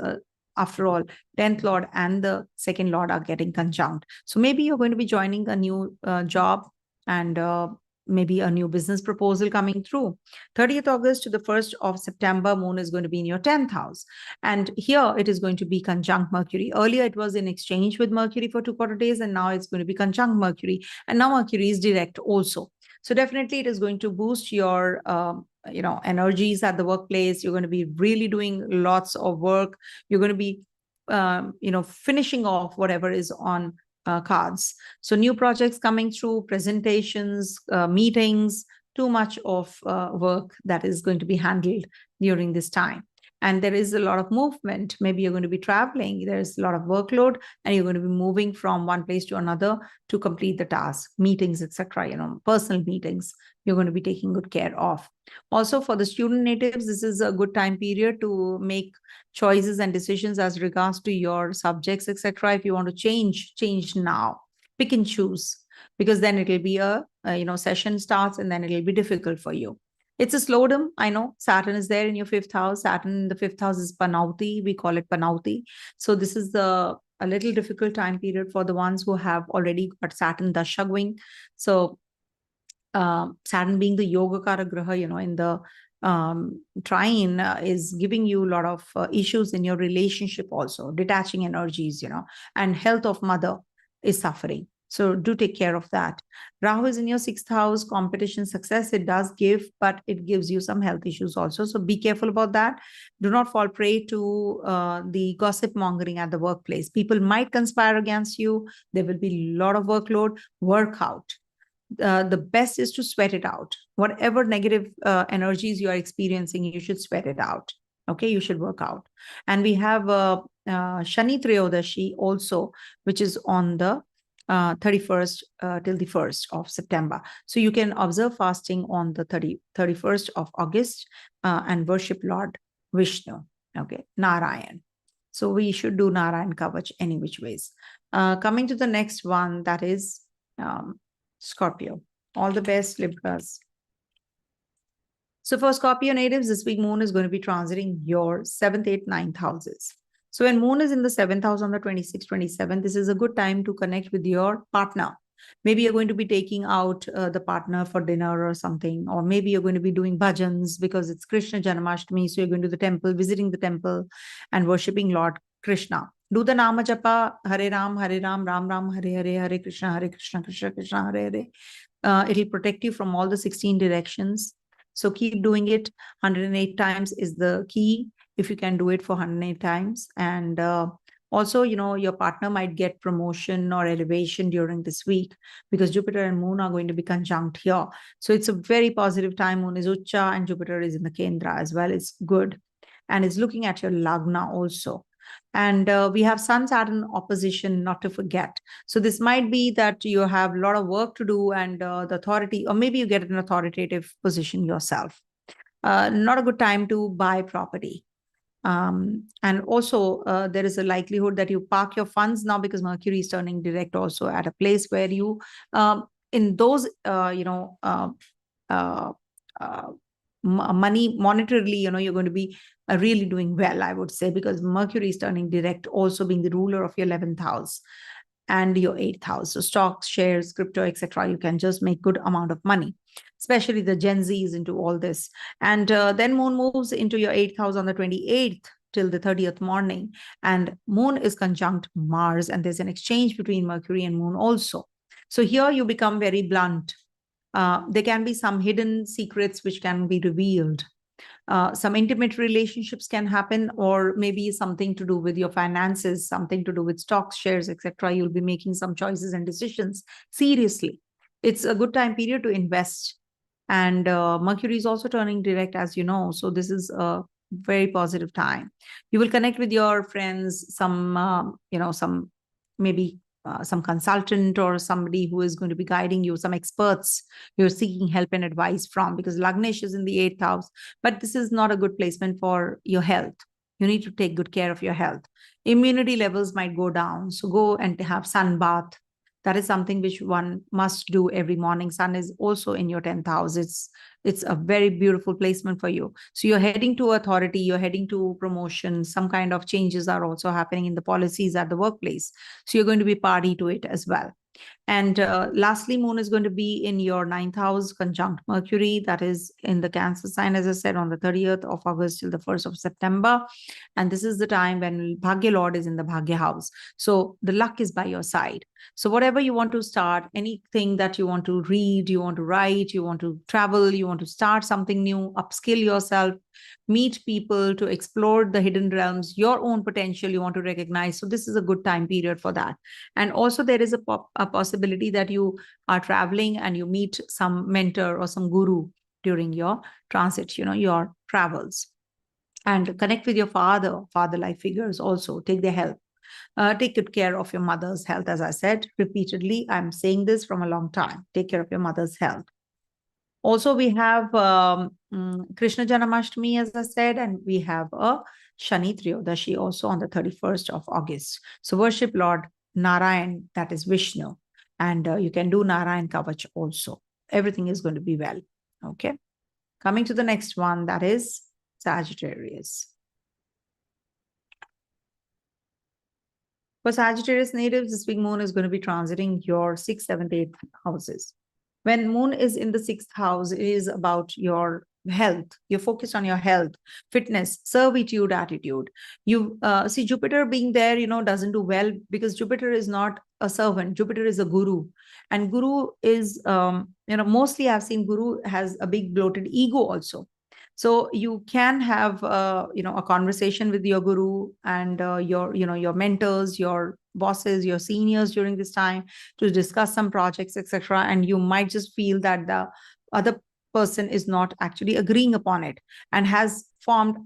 after all, 10th Lord and the 2nd Lord are getting conjunct. So maybe you're going to be joining a new job, and maybe a new business proposal coming through. 30th August to the 1st of September, moon is going to be in your 10th house. And here it is going to be conjunct Mercury. Earlier it was in exchange with Mercury for 2 quarter days, and now it's going to be conjunct Mercury. And now Mercury is direct also. So definitely it is going to boost your energies at the workplace. You're going to be really doing lots of work. You're going to be finishing off whatever is on cards. So new projects coming through, presentations, meetings, too much of work that is going to be handled during this time. And there is a lot of movement. Maybe you're going to be traveling. There's a lot of workload, and you're going to be moving from one place to another to complete the task, meetings, etc. Personal meetings you're going to be taking good care of. Also, for the student natives, this is a good time period to make choices and decisions as regards to your subjects, etc. If you want to change now. Pick and choose, because then it will be a session starts, and then it will be difficult for you. It's a slowdown. I know Saturn is there in your 5th house. Saturn in the 5th house is Panauti. We call it Panauti. So this is a little difficult time period for the ones who have already got Saturn Dasha going. So Saturn being the Yogakara Graha, in the trine is giving you a lot of issues in your relationship also, detaching energies, and health of mother is suffering. So do take care of that. Rahu is in your 6th house, competition, success. It does give, but it gives you some health issues also. So be careful about that. Do not fall prey to the gossip mongering at the workplace. People might conspire against you. There will be a lot of workload. Work out. The best is to sweat it out. Whatever negative energies you are experiencing, you should sweat it out. Okay, you should work out. And we have Shani Triyodashi also, which is on the 31st till the 1st of September. So you can observe fasting on the 31st of August and worship Lord Vishnu, okay, Narayan. So we should do Narayan Kavach any which ways. Coming to the next one, that is Scorpio. All the best, Libras. So for Scorpio natives, this week moon is going to be transiting your 7th, 8th, 9th houses. So when moon is in the 7th house on the 26th, 27th, this is a good time to connect with your partner. Maybe you're going to be taking out the partner for dinner or something, or maybe you're going to be doing bhajans because it's Krishna Janmashtami. So you're going to the temple, visiting the temple and worshipping Lord Krishna. Do the Nama Japa, Hare Ram, Ram Ram, Hare Hare, Hare Krishna, Krishna Krishna, Hare Hare. It'll protect you from all the 16 directions. So keep doing it. 108 times is the key. If you can do it for 108 times. And Also, your partner might get promotion or elevation during this week because Jupiter and Moon are going to be conjunct here. So it's a very positive time. Moon is Ucha and Jupiter is in the Kendra as well. It's good. And it's looking at your Lagna also. And we have Sun-Saturn opposition, not to forget. So this might be that you have a lot of work to do and the authority, or maybe you get an authoritative position yourself. Not a good time to buy property. And also, there is a likelihood that you park your funds now because Mercury is turning direct also at a place where you, in those, money monetarily, you're going to be really doing well, I would say, because Mercury is turning direct, also being the ruler of your 11th house and your 8th house. So stocks, shares, crypto, etc. You can just make good amount of money, especially the Gen Zs into all this. And then Moon moves into your 8th house on the 28th till the 30th morning. And Moon is conjunct Mars, and there's an exchange between Mercury and Moon also. So here you become very blunt. There can be some hidden secrets which can be revealed. Some intimate relationships can happen, or maybe something to do with your finances, something to do with stocks, shares, etc. You'll be making some choices and decisions seriously. It's a good time period to invest. And Mercury is also turning direct, as you know. So this is a very positive time. You will connect with your friends, some maybe some consultant or somebody who is going to be guiding you, some experts you're seeking help and advice from, because Lagnesh is in the 8th house, but this is not a good placement for your health. You need to take good care of your health. Immunity levels might go down. So go and have sun bath. That is something which one must do every morning. Sun is also in your 10th house. It's a very beautiful placement for you. So you're heading to authority, you're heading to promotion. Some kind of changes are also happening in the policies at the workplace. So you're going to be party to it as well. And lastly, Moon is going to be in your 9th house, conjunct Mercury. That is in the Cancer sign, as I said, on the 30th of August till the 1st of September. And this is the time when Bhagya Lord is in the Bhagya house. So the luck is by your side. So whatever you want to start, anything that you want to read, you want to write, you want to travel, you want to start something new, upskill yourself, meet people, to explore the hidden realms, your own potential you want to recognize. So this is a good time period for that. And also there is a possibility that you are traveling and you meet some mentor or some guru during your transit, your travels. And connect with your father-like figures also, take their help. Take good care of your mother's health. As I said repeatedly, I'm saying this from a long time. Take care of your mother's health. Also, we have Krishna Janamashtami, as I said, and we have a Shani Triyodashi also on the 31st of August. So worship Lord Narayan, that is Vishnu. And you can do Narayan Kavach also. Everything is going to be well. Okay. Coming to the next one, that is Sagittarius. For Sagittarius natives, this big Moon is going to be transiting your 6th, 7th, 8th houses. When Moon is in the 6th house, it is about your health. You're focused on your health, fitness, servitude, attitude. You see Jupiter being there, doesn't do well, because Jupiter is not a servant. Jupiter is a guru. And guru is, mostly I've seen guru has a big bloated ego also. So you can have, a conversation with your guru and your mentors, your bosses, your seniors during this time to discuss some projects, etc. And you might just feel that the other person is not actually agreeing upon it and has formed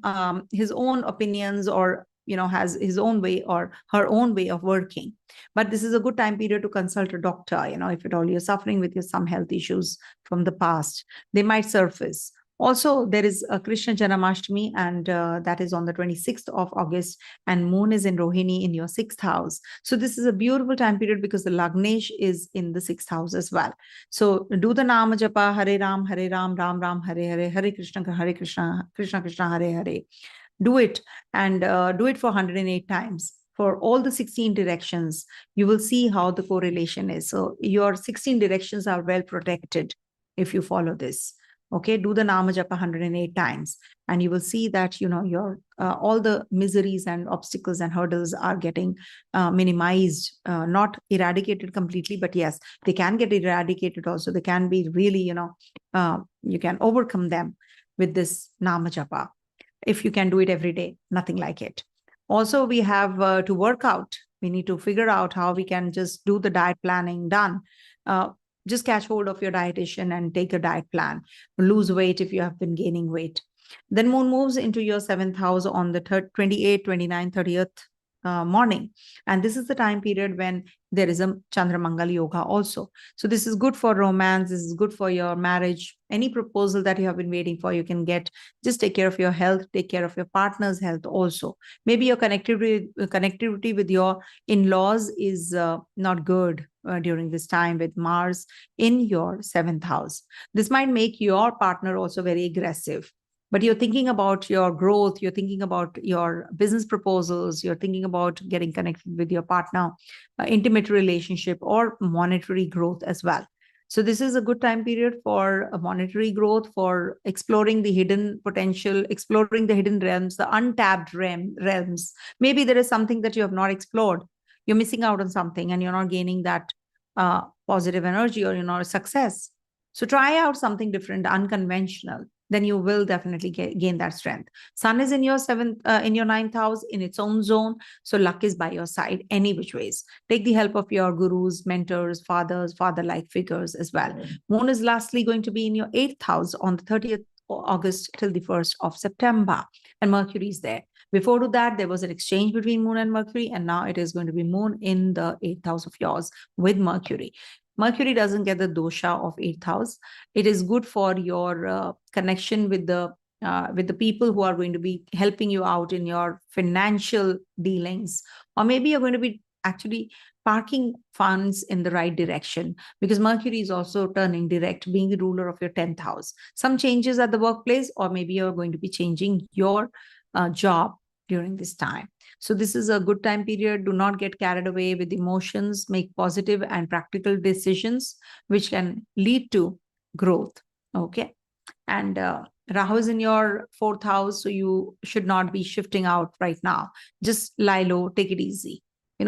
his own opinions, or has his own way or her own way of working. But this is a good time period to consult a doctor. If at all you're suffering with some health issues from the past, they might surface. Also, there is a Krishna Janamashtami, and that is on the 26th of August, and Moon is in Rohini in your 6th house. So this is a beautiful time period because the Lagnesh is in the 6th house as well. So do the Nama Japa, Hare Ram, Ram Ram, Hare Hare, Hare Krishna, Krishna Krishna, Hare Hare. Do it, and do it for 108 times. For all the 16 directions, you will see how the correlation is. So your 16 directions are well protected if you follow this. Okay, do the Nama Japa 108 times, and you will see that, your all the miseries and obstacles and hurdles are getting minimized, not eradicated completely, but yes, they can get eradicated also. They can be really, you can overcome them with this Nama Japa. If you can do it every day, nothing like it. Also, we have to work out. We need to figure out how we can just do the diet planning done. Just catch hold of your dietitian and take a diet plan. Lose weight if you have been gaining weight. Then moon moves into your 7th house on the 28th, 29th, 30th morning. And this is the time period when there is a Chandramangal yoga also. So this is good for romance. This is good for your marriage. Any proposal that you have been waiting for, you can get. Just take care of your health, take care of your partner's health also. Maybe your connectivity with your in-laws is not good during this time with Mars in your 7th house. This might make your partner also very aggressive. But you're thinking about your growth, you're thinking about your business proposals, you're thinking about getting connected with your partner, intimate relationship, or monetary growth as well. So this is a good time period for a monetary growth, for exploring the hidden potential, exploring the hidden realms, the untapped realms. Maybe there is something that you have not explored. You're missing out on something and you're not gaining that positive energy or success. So try out something different, unconventional. Then you will definitely gain that strength. Sun is in your 9th house in its own zone. So luck is by your side any which ways. Take the help of your gurus, mentors, fathers, father-like figures as well. Moon is lastly going to be in your 8th house on the 30th August till the 1st of September. And Mercury is there. Before that, there was an exchange between Moon and Mercury. And now it is going to be Moon in the 8th house of yours with Mercury. Mercury doesn't get the dosha of 8th house. It is good for your connection with the people who are going to be helping you out in your financial dealings. Or maybe you're going to be actually parking funds in the right direction, because Mercury is also turning direct, being the ruler of your 10th house. Some changes at the workplace, or maybe you're going to be changing your job during this time. So this is a good time period. Do not get carried away with emotions. Make positive and practical decisions, which can lead to growth. Okay. And Rahu is in your 4th house. So you should not be shifting out right now. Just lie low, take it easy.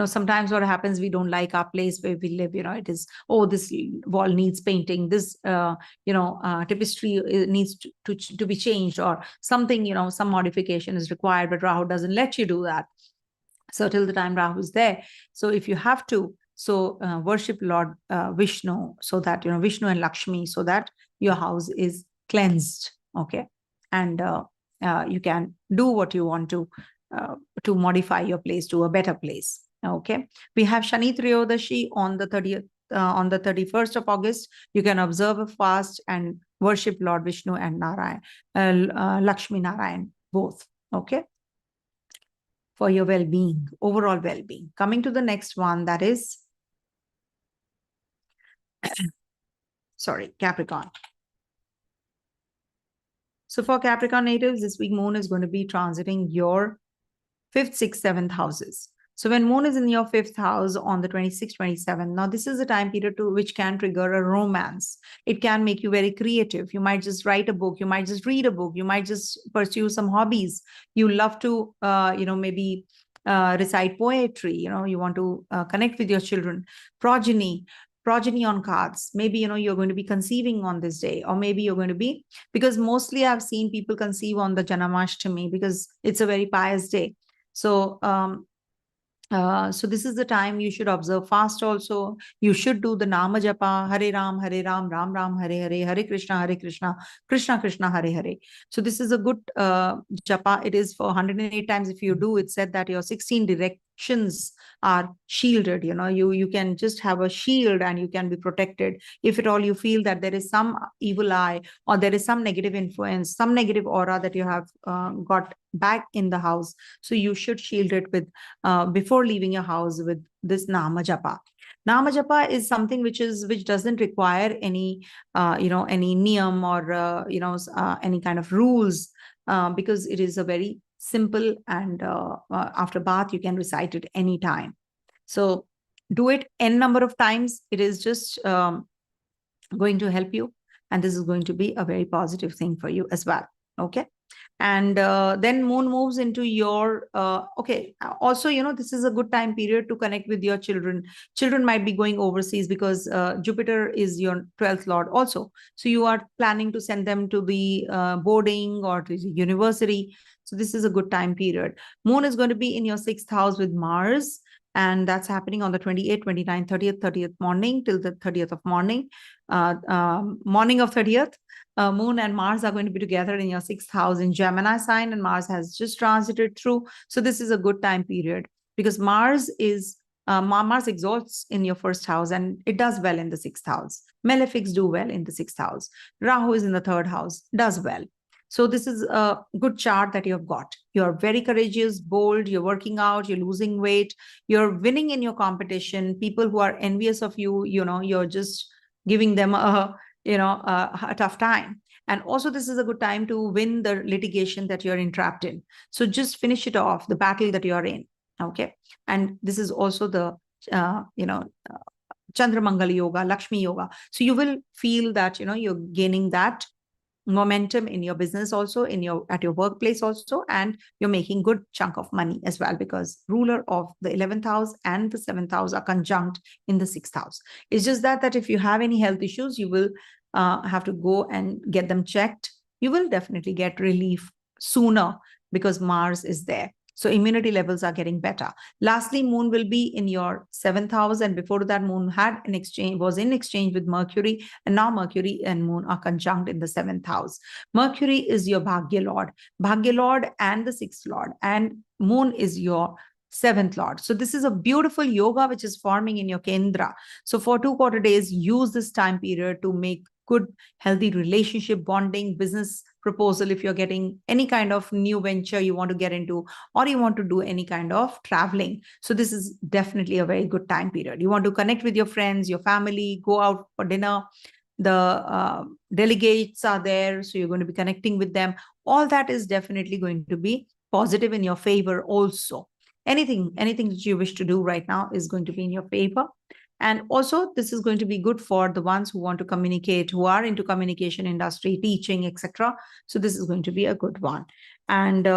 Sometimes what happens, we don't like our place where we live. It is, oh, this wall needs painting. This, tapestry needs to be changed, or something, some modification is required, but Rahu doesn't let you do that. So till the time Rahu is there. So if you have to, worship Lord Vishnu, so that, Vishnu and Lakshmi, so that your house is cleansed. Okay. And you can do what you want to modify your place to a better place. Okay. We have Shani Triyodashi on the 30th, on the 31st of August. You can observe a fast and worship Lord Vishnu and Narayan, Lakshmi Narayan, both. Okay. For your well-being, overall well-being. Coming to the next one, that is, Capricorn. So for Capricorn natives, this week Moon is going to be transiting your 5th, 6th, 7th houses. So when Moon is in your 5th house on the 26th, 27th, now this is a time period which can trigger a romance. It can make you very creative. You might just write a book. You might just read a book. You might just pursue some hobbies. You love to, maybe recite poetry. You want to connect with your children. Progeny on cards. Maybe, you're going to be conceiving on this day, or maybe you're going to be, because mostly I've seen people conceive on the Janamashtami because it's a very pious day. So, so this is the time you should observe fast also. You should do the Nama Japa, Hare Ram, Ram Ram, Hare Hare, Hare Krishna, Krishna Krishna, Hare Hare. So this is a good Japa. It is for 108 times. If you do, it's said that your 16 directions are shielded. You can just have a shield and you can be protected. If at all you feel that there is some evil eye, or there is some negative influence, some negative aura that you have got back in the house, so you should shield it with before leaving your house with this Nama Japa. Nama Japa is something which doesn't require any any niyam or any kind of rules, because it is a very simple, and after bath you can recite it anytime. So do it n number of times. It is just going to help you, and this is going to be a very positive thing for you as well. Okay. And then moon moves into your, okay, also, this is a good time period to connect with your children. Children might be going overseas because Jupiter is your 12th lord also. So you are planning to send them to the boarding or to the university. So this is a good time period. Moon is going to be in your 6th house with Mars. And that's happening on the 28th, 29th, 30th morning till the 30th of morning, morning of 30th. Moon and Mars are going to be together in your 6th house in Gemini sign, and Mars has just transited through. So this is a good time period because Mars is Mars exalts in your 1st house and it does well in the 6th house. Malefics do well in the 6th house. Rahu is in the 3rd house, does well. So this is a good chart that you've got. You're very courageous, bold, you're working out, you're losing weight, you're winning in your competition. People who are envious of you, you're just giving them a tough time. And also this is a good time to win the litigation that you're entrapped in. So just finish it off, the battle that you're in. Okay. And this is also the, Chandramangal Yoga, Lakshmi Yoga. So you will feel that, you're gaining that momentum in your business also, at your workplace also, and you're making good chunk of money as well because ruler of the 11th house and the 7th house are conjunct in the 6th house. It's just that if you have any health issues, you will have to go and get them checked. You will definitely get relief sooner because Mars is there. So immunity levels are getting better. Lastly, moon will be in your 7th house. And before that, moon was in exchange with Mercury. And now Mercury and moon are conjunct in the 7th house. Mercury is your Bhagya Lord and the 6th Lord. And moon is your 7th Lord. So this is a beautiful yoga which is forming in your Kendra. So for 2 quarter days, use this time period to make good, healthy relationship, bonding, business proposal. If you're getting any kind of new venture you want to get into, or you want to do any kind of traveling. So this is definitely a very good time period. You want to connect with your friends, your family, go out for dinner. The delegates are there. So you're going to be connecting with them. All that is definitely going to be positive in your favor also. Anything that you wish to do right now is going to be in your favor. And also, this is going to be good for the ones who want to communicate, who are into communication industry, teaching, etc. So this is going to be a good one. And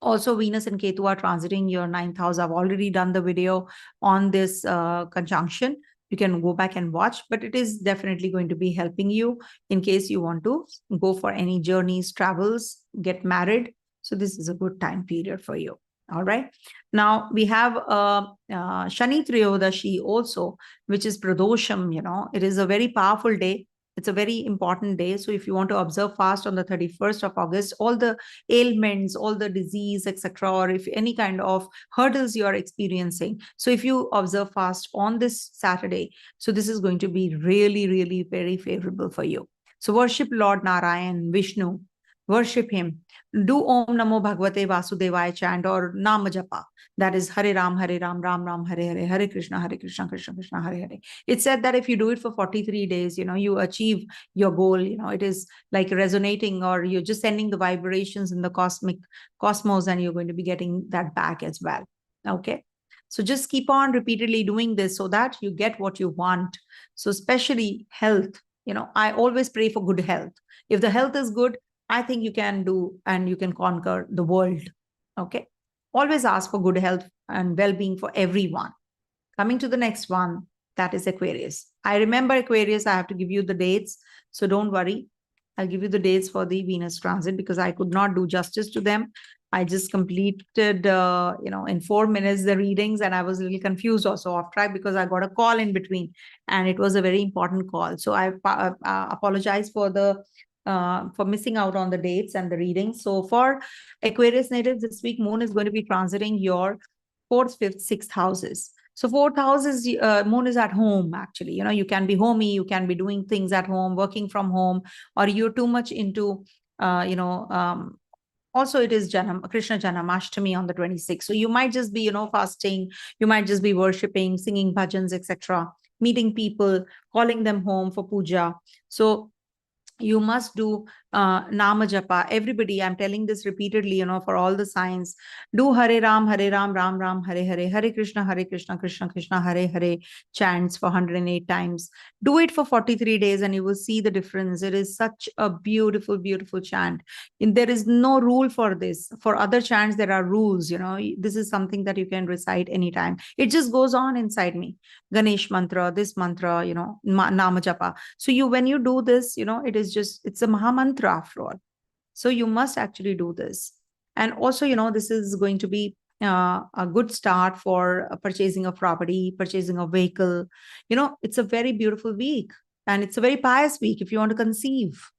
also, Venus and Ketu are transiting your 9th house. I've already done the video on this conjunction. You can go back and watch, but it is definitely going to be helping you in case you want to go for any journeys, travels, get married. So this is a good time period for you. All right. Now we have Shani Triyodashi also, which is Pradosham. It is a very powerful day. It's a very important day. So if you want to observe fast on the 31st of August, all the ailments, all the disease, etc., or if any kind of hurdles you are experiencing. So if you observe fast on this Saturday, so this is going to be really, really very favorable for you. So worship Lord Narayan, Vishnu, worship him. Do Om Namo Bhagavate Vasudevaya chant or Nama Japa. That is Hare Ram, Ram Ram, Hare Hare, Hare Krishna, Krishna Krishna, Hare Hare. It's said that if you do it for 43 days, you achieve your goal. It is like resonating, or you're just sending the vibrations in the cosmos, and you're going to be getting that back as well. Okay. So just keep on repeatedly doing this so that you get what you want. So especially health, I always pray for good health. If the health is good, I think you can do and you can conquer the world. Okay. Always ask for good health and well-being for everyone. Coming to the next one, that is Aquarius. I remember Aquarius, I have to give you the dates. So don't worry. I'll give you the dates for the Venus transit because I could not do justice to them. I just completed, in 4 minutes the readings, and I was a little confused also off track because I got a call in between and it was a very important call. So I apologize for missing out on the dates and the readings. So for Aquarius natives this week, moon is going to be transiting your 4th, 5th, 6th houses. So 4th house is moon is at home. Actually, you can be homey, you can be doing things at home, working from home, or you're too much into also it is Krishna Janmashtami on the 26th. So you might just be fasting, you might just be worshipping, singing bhajans, etc., meeting people, calling them home for puja. So you must do Nama Japa, everybody, I'm telling this repeatedly, for all the signs, do Hare Ram, Ram Ram, Hare Hare, Hare Krishna, Krishna Krishna, Hare Hare chants for 108 times. Do it for 43 days and you will see the difference. It is such a beautiful, beautiful chant. And there is no rule for this. For other chants, there are rules, this is something that you can recite anytime. It just goes on inside me. Ganesh mantra, this mantra, Nama Japa. So when you do this, it's a Maha Mantra after all. So you must actually do this. And also, this is going to be a good start for purchasing a property, purchasing a vehicle. It's a very beautiful week and it's a very pious week. If you want to conceive,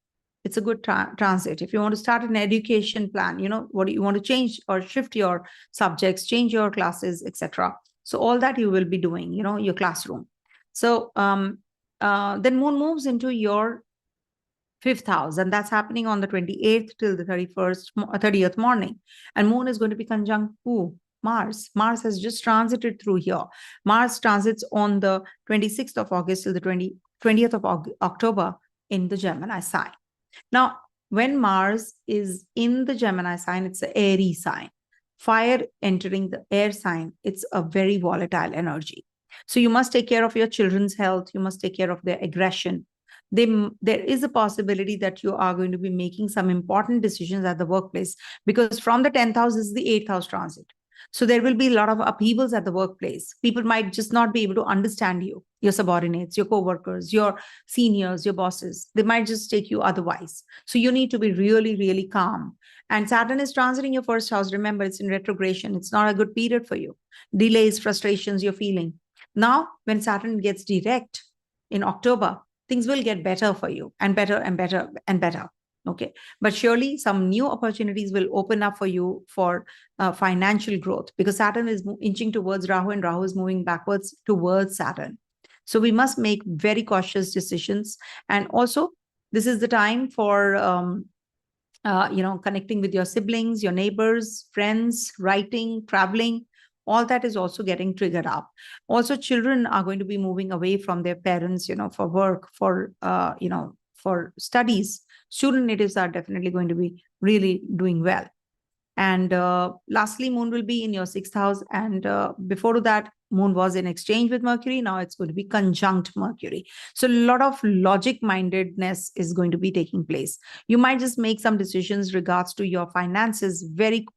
it's a good transit. If you want to start an education plan, what do you want to change or shift your subjects, change your classes, etc. So all that you will be doing, your classroom. So then moon moves into your 5th house, and that's happening on the 28th till the 30th morning. And moon is going to be conjunct Mars. Mars has just transited through here. Mars transits on the 26th of August till the 20th of October in the Gemini sign. Now, when Mars is in the Gemini sign, it's an airy sign. Fire entering the air sign, it's a very volatile energy. So you must take care of your children's health. You must take care of their aggression. There is a possibility that you are going to be making some important decisions at the workplace, because from the 10th house is the 8th house transit. So there will be a lot of upheavals at the workplace. People might just not be able to understand you, your subordinates, your co-workers, your seniors, your bosses. They might just take you otherwise. So you need to be really, really calm. And Saturn is transiting your 1st house. Remember, it's in retrogression. It's not a good period for you. Delays, frustrations you're feeling. Now, when Saturn gets direct in October, things will get better for you, and better and better and better. Okay. But surely some new opportunities will open up for you for financial growth, because Saturn is inching towards Rahu and Rahu is moving backwards towards Saturn. So we must make very cautious decisions. And also, this is the time for, connecting with your siblings, your neighbors, friends, writing, traveling. All that is also getting triggered up. Also, children are going to be moving away from their parents, for work, for studies. Student natives are definitely going to be really doing well. And lastly, moon will be in your 6th house. And before that, moon was in exchange with Mercury. Now it's going to be conjunct Mercury. So a lot of logic-mindedness is going to be taking place. You might just make some decisions regards to your finances very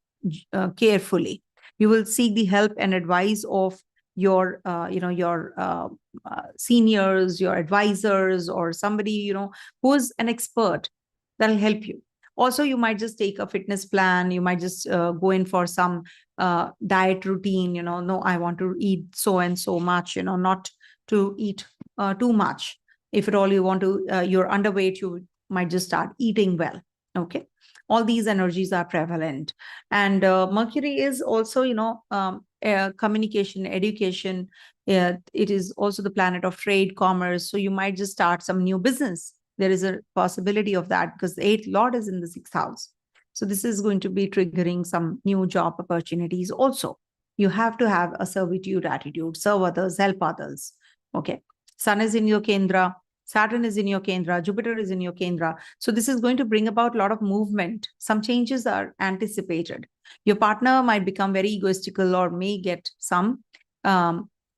carefully. You will seek the help and advice of your, seniors, your advisors, or somebody, who's an expert that'll help you. Also, you might just take a fitness plan. You might just go in for some diet routine. No, I want to eat so and so much, not to eat too much. If at all you want to, you're underweight, you might just start eating well. Okay. All these energies are prevalent. And Mercury is also, communication, education. It is also the planet of trade, commerce. So you might just start some new business. There is a possibility of that, because the 8th Lord is in the 6th house. So this is going to be triggering some new job opportunities also. You have to have a servitude attitude, serve others, help others. Okay. Sun is in your Kendra. Saturn is in your Kendra, Jupiter is in your Kendra. So this is going to bring about a lot of movement. Some changes are anticipated. Your partner might become very egoistical or may get some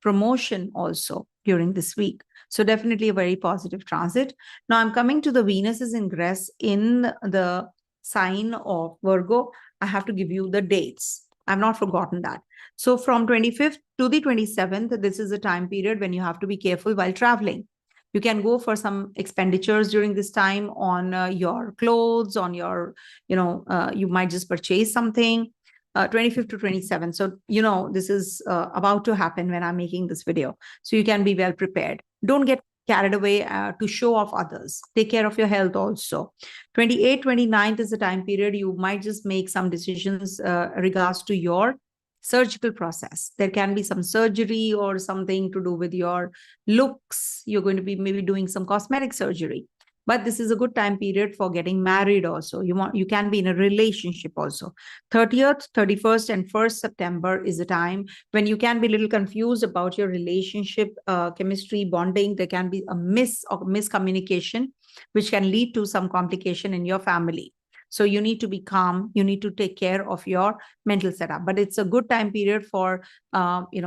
promotion also during this week. So definitely a very positive transit. Now I'm coming to the Venus is ingress in the sign of Virgo. I have to give you the dates. I've not forgotten that. So from 25th to the 27th, this is a time period when you have to be careful while traveling. You can go for some expenditures during this time on your clothes, on your, you might just purchase something, 25th to 27th. So, this is about to happen when I'm making this video. So you can be well prepared. Don't get carried away to show off others. Take care of your health also. 28th, 29th is the time period you might just make some decisions regards to your surgical process. There can be some surgery or something to do with your looks. You're going to be maybe doing some cosmetic surgery. But this is a good time period for getting married also. You can be in a relationship also. 30th, 31st, and 1st September is a time when you can be a little confused about your relationship, chemistry, bonding. There can be a miscommunication. which can lead to some complication in your family. So you need to be calm. You need to take care of your mental setup. But it's a good time period for,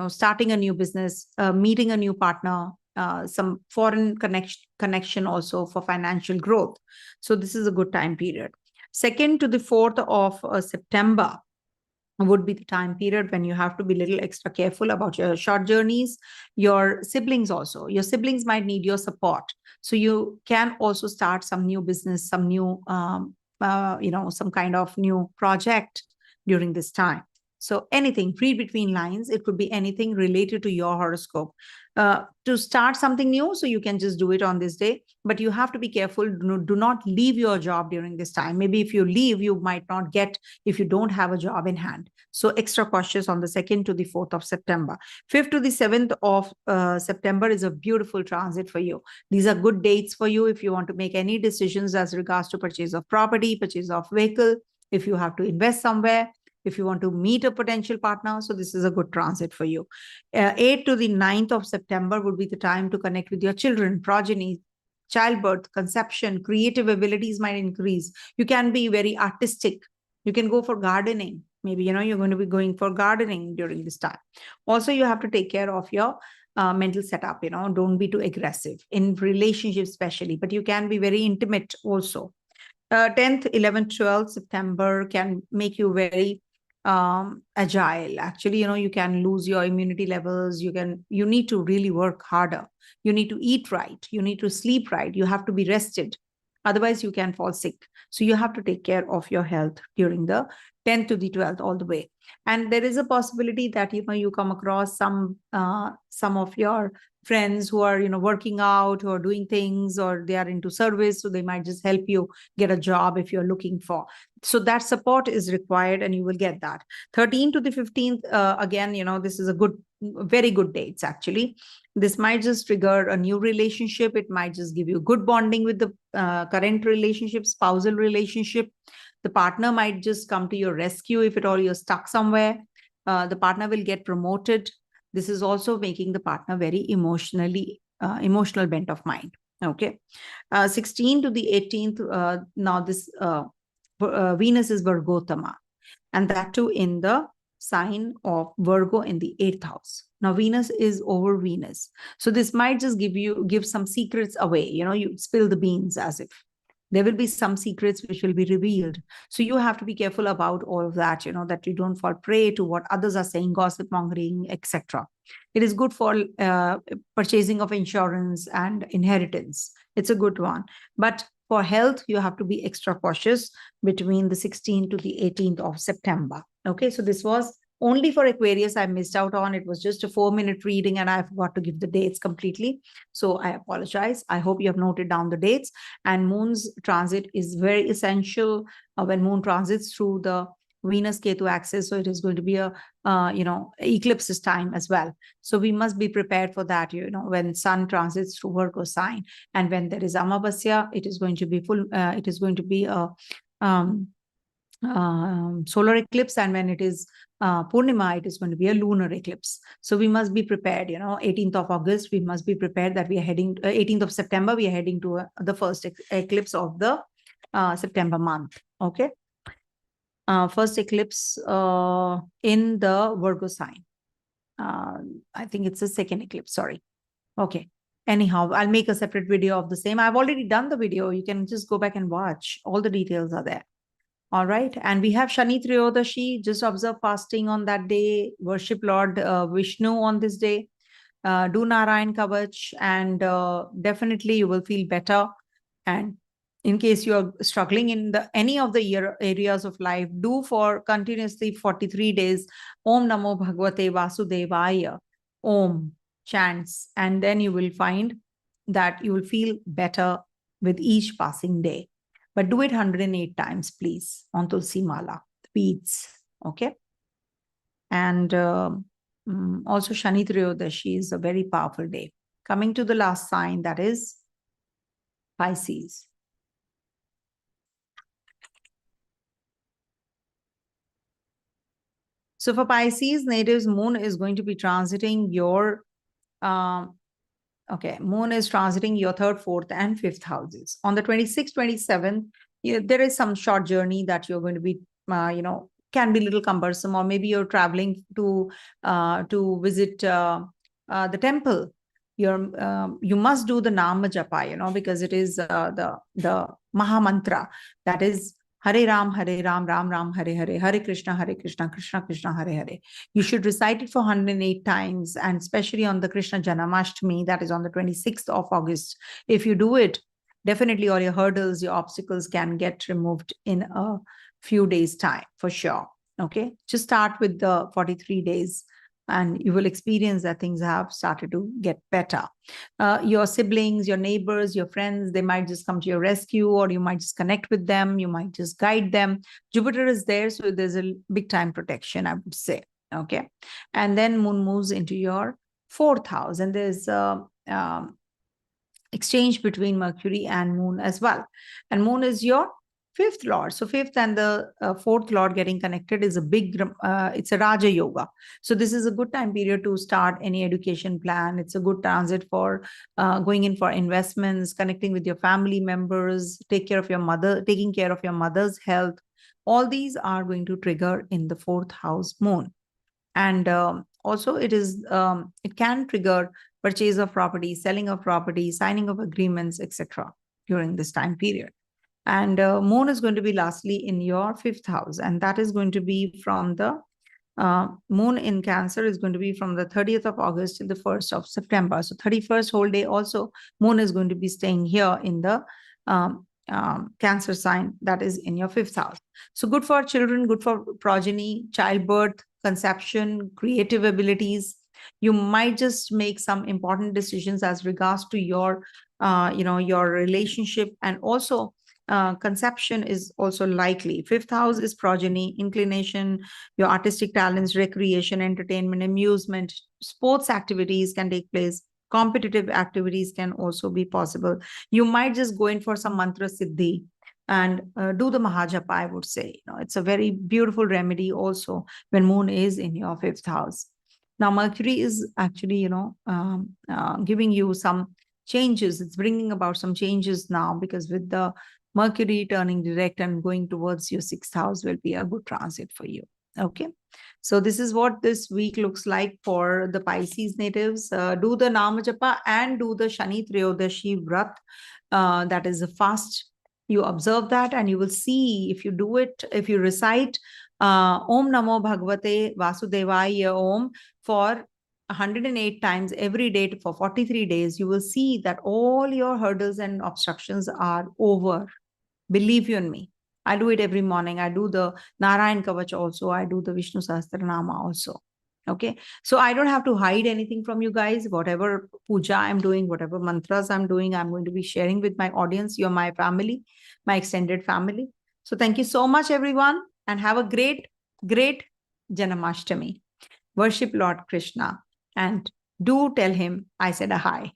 starting a new business, meeting a new partner, some foreign connection also for financial growth. So this is a good time period. 2nd to the 4th of September would be the time period when you have to be a little extra careful about your short journeys. Your siblings also. Your siblings might need your support. So you can also start some new business, some new, some kind of new project during this time. So anything, read between lines. It could be anything related to your horoscope. To start something new, so you can just do it on this day. But you have to be careful. Do not leave your job during this time. Maybe if you leave, you might not get if you don't have a job in hand. So extra cautious on the 2nd to the 4th of September. 5th to the 7th of September is a beautiful transit for you. These are good dates for you if you want to make any decisions as regards to purchase of property, purchase of vehicle, if you have to invest somewhere, if you want to meet a potential partner. So this is a good transit for you. 8th to the 9th of September would be the time to connect with your children, progeny, childbirth, conception, creative abilities might increase. You can be very artistic. You can go for gardening. Maybe, you're going to be going for gardening during this time. Also, you have to take care of your mental setup. Don't be too aggressive in relationships, especially, but you can be very intimate also. 10th, 11th, 12th September can make you very agile. Actually, you can lose your immunity levels. You need to really work harder. You need to eat right. You need to sleep right. You have to be rested. Otherwise, you can fall sick. So you have to take care of your health during the 10th to the 12th all the way. And there is a possibility that, you come across some of your friends who are, working out or doing things, or they are into service. So they might just help you get a job if you're looking for. So that support is required and you will get that. 13th to the 15th, again, this is a very good dates, actually. This might just trigger a new relationship. It might just give you good bonding with the current relationship, spousal relationship. The partner might just come to your rescue if at all you're stuck somewhere. The partner will get promoted. This is also making the partner very emotional bent of mind. Okay. 16 to the 18th, now this Venus is Virgotama, and that too in the sign of Virgo in the 8th house. Now Venus is over Venus. So this might just give some secrets away. You spill the beans, as if there will be some secrets which will be revealed. So you have to be careful about all of that, that you don't fall prey to what others are saying, gossip mongering, etc. It is good for purchasing of insurance and inheritance. It's a good one. But for health, you have to be extra cautious between the 16th to the 18th of September. Okay, so this was only for Aquarius. I missed out on. It was just a 4-minute reading and I forgot to give the dates completely. So I apologize. I hope you have noted down the dates. And Moon's transit is very essential when Moon transits through the Venus Ketu axis. So it is going to be a eclipses time as well. So we must be prepared for that, when Sun transits through Virgo sign, and when there is Amavasya, it is going to be it is going to be a solar eclipse, and when it is Purnima, it is going to be a lunar eclipse. So we must be prepared. 18th of August, we must be prepared that we are heading. 18th of September, we are heading to the first eclipse of the September month. Okay. First eclipse in the Virgo sign. I think it's the second eclipse. Sorry. Okay. Anyhow, I'll make a separate video of the same. I've already done the video. You can just go back and watch. All the details are there. All right. And we have Shani Triyodashi. Just observe fasting on that day. Worship Lord Vishnu on this day. Do Narayan Kavach, and definitely you will feel better. And in case you are struggling in any of the areas of life, do for continuously 43 days Om Namo Bhagavate Vasudevaya Om chants, and then you will find that you will feel better with each passing day. But do it 108 times, please, on Tulsi Mala, beads. Okay. And also Shani Triyodashi is a very powerful day. Coming to the last sign, that is Pisces. So for Pisces natives, Moon is going to be transiting your Okay, moon is transiting your 3rd, 4th, and 5th houses. On the 26th, 27th, there is some short journey that you're going to be, can be a little cumbersome, or maybe you're traveling to visit the temple. You must do the Nama Japa, because it is the Maha Mantra, that is Hare Ram, Ram Ram, Hare Hare, Hare Krishna, Krishna Krishna, Hare Hare. You should recite it for 108 times, and especially on the Krishna Janmashtami, that is on the 26th of August. If you do it, definitely all your hurdles, your obstacles can get removed in a few days' time, for sure. Okay, just start with the 43 days, and you will experience that things have started to get better. Your siblings, your neighbors, your friends, they might just come to your rescue, or you might just connect with them. You might just guide them. Jupiter is there, so there's a big time protection, I would say. Okay. And then moon moves into your 4th house, and there's exchange between Mercury and moon as well. And moon is your 5th lord. So 5th and the 4th lord getting connected is a big, it's a Raja Yoga. So this is a good time period to start any education plan. It's a good transit for going in for investments, connecting with your family members, taking care of your mother's health. All these are going to trigger in the 4th house moon. And also it can trigger purchase of property, selling of property, signing of agreements, etc. during this time period. And moon is going to be lastly in your 5th house, and that is going to be from the moon in Cancer is going to be from the 30th of August till the 1st of September. So 31st whole day also, moon is going to be staying here in the Cancer sign, that is in your 5th house. So good for children, good for progeny, childbirth, conception, creative abilities. You might just make some important decisions as regards to your, your relationship, and also conception is also likely. 5th house is progeny, inclination, your artistic talents, recreation, entertainment, amusement, sports activities can take place. Competitive activities can also be possible. You might just go in for some mantra siddhi and do the Mahajapa, I would say. It's a very beautiful remedy also when moon is in your 5th house. Now, Mercury is actually, giving you some changes. It's bringing about some changes now, because with the Mercury turning direct and going towards your 6th house will be a good transit for you. Okay. So this is what this week looks like for the Pisces natives. Do the Nama Japa and do the Shani Triyodashi Vrat. That is a fast. You observe that, and you will see if you do it, if you recite Om Namo Bhagavate Vasudevaya Om for 108 times every day for 43 days, you will see that all your hurdles and obstructions are over. Believe you in me. I do it every morning. I do the Narayan Kavach also. I do the Vishnu Sahasranama also. Okay. So I don't have to hide anything from you guys. Whatever puja I'm doing, whatever mantras I'm doing, I'm going to be sharing with my audience. You're my family, my extended family. So thank you so much, everyone. And have a great, great Janamashtami. Worship Lord Krishna. And do tell him I said a hi.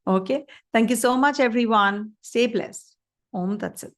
Okay. Thank you so much, everyone. Stay blessed. Om Tat Sat.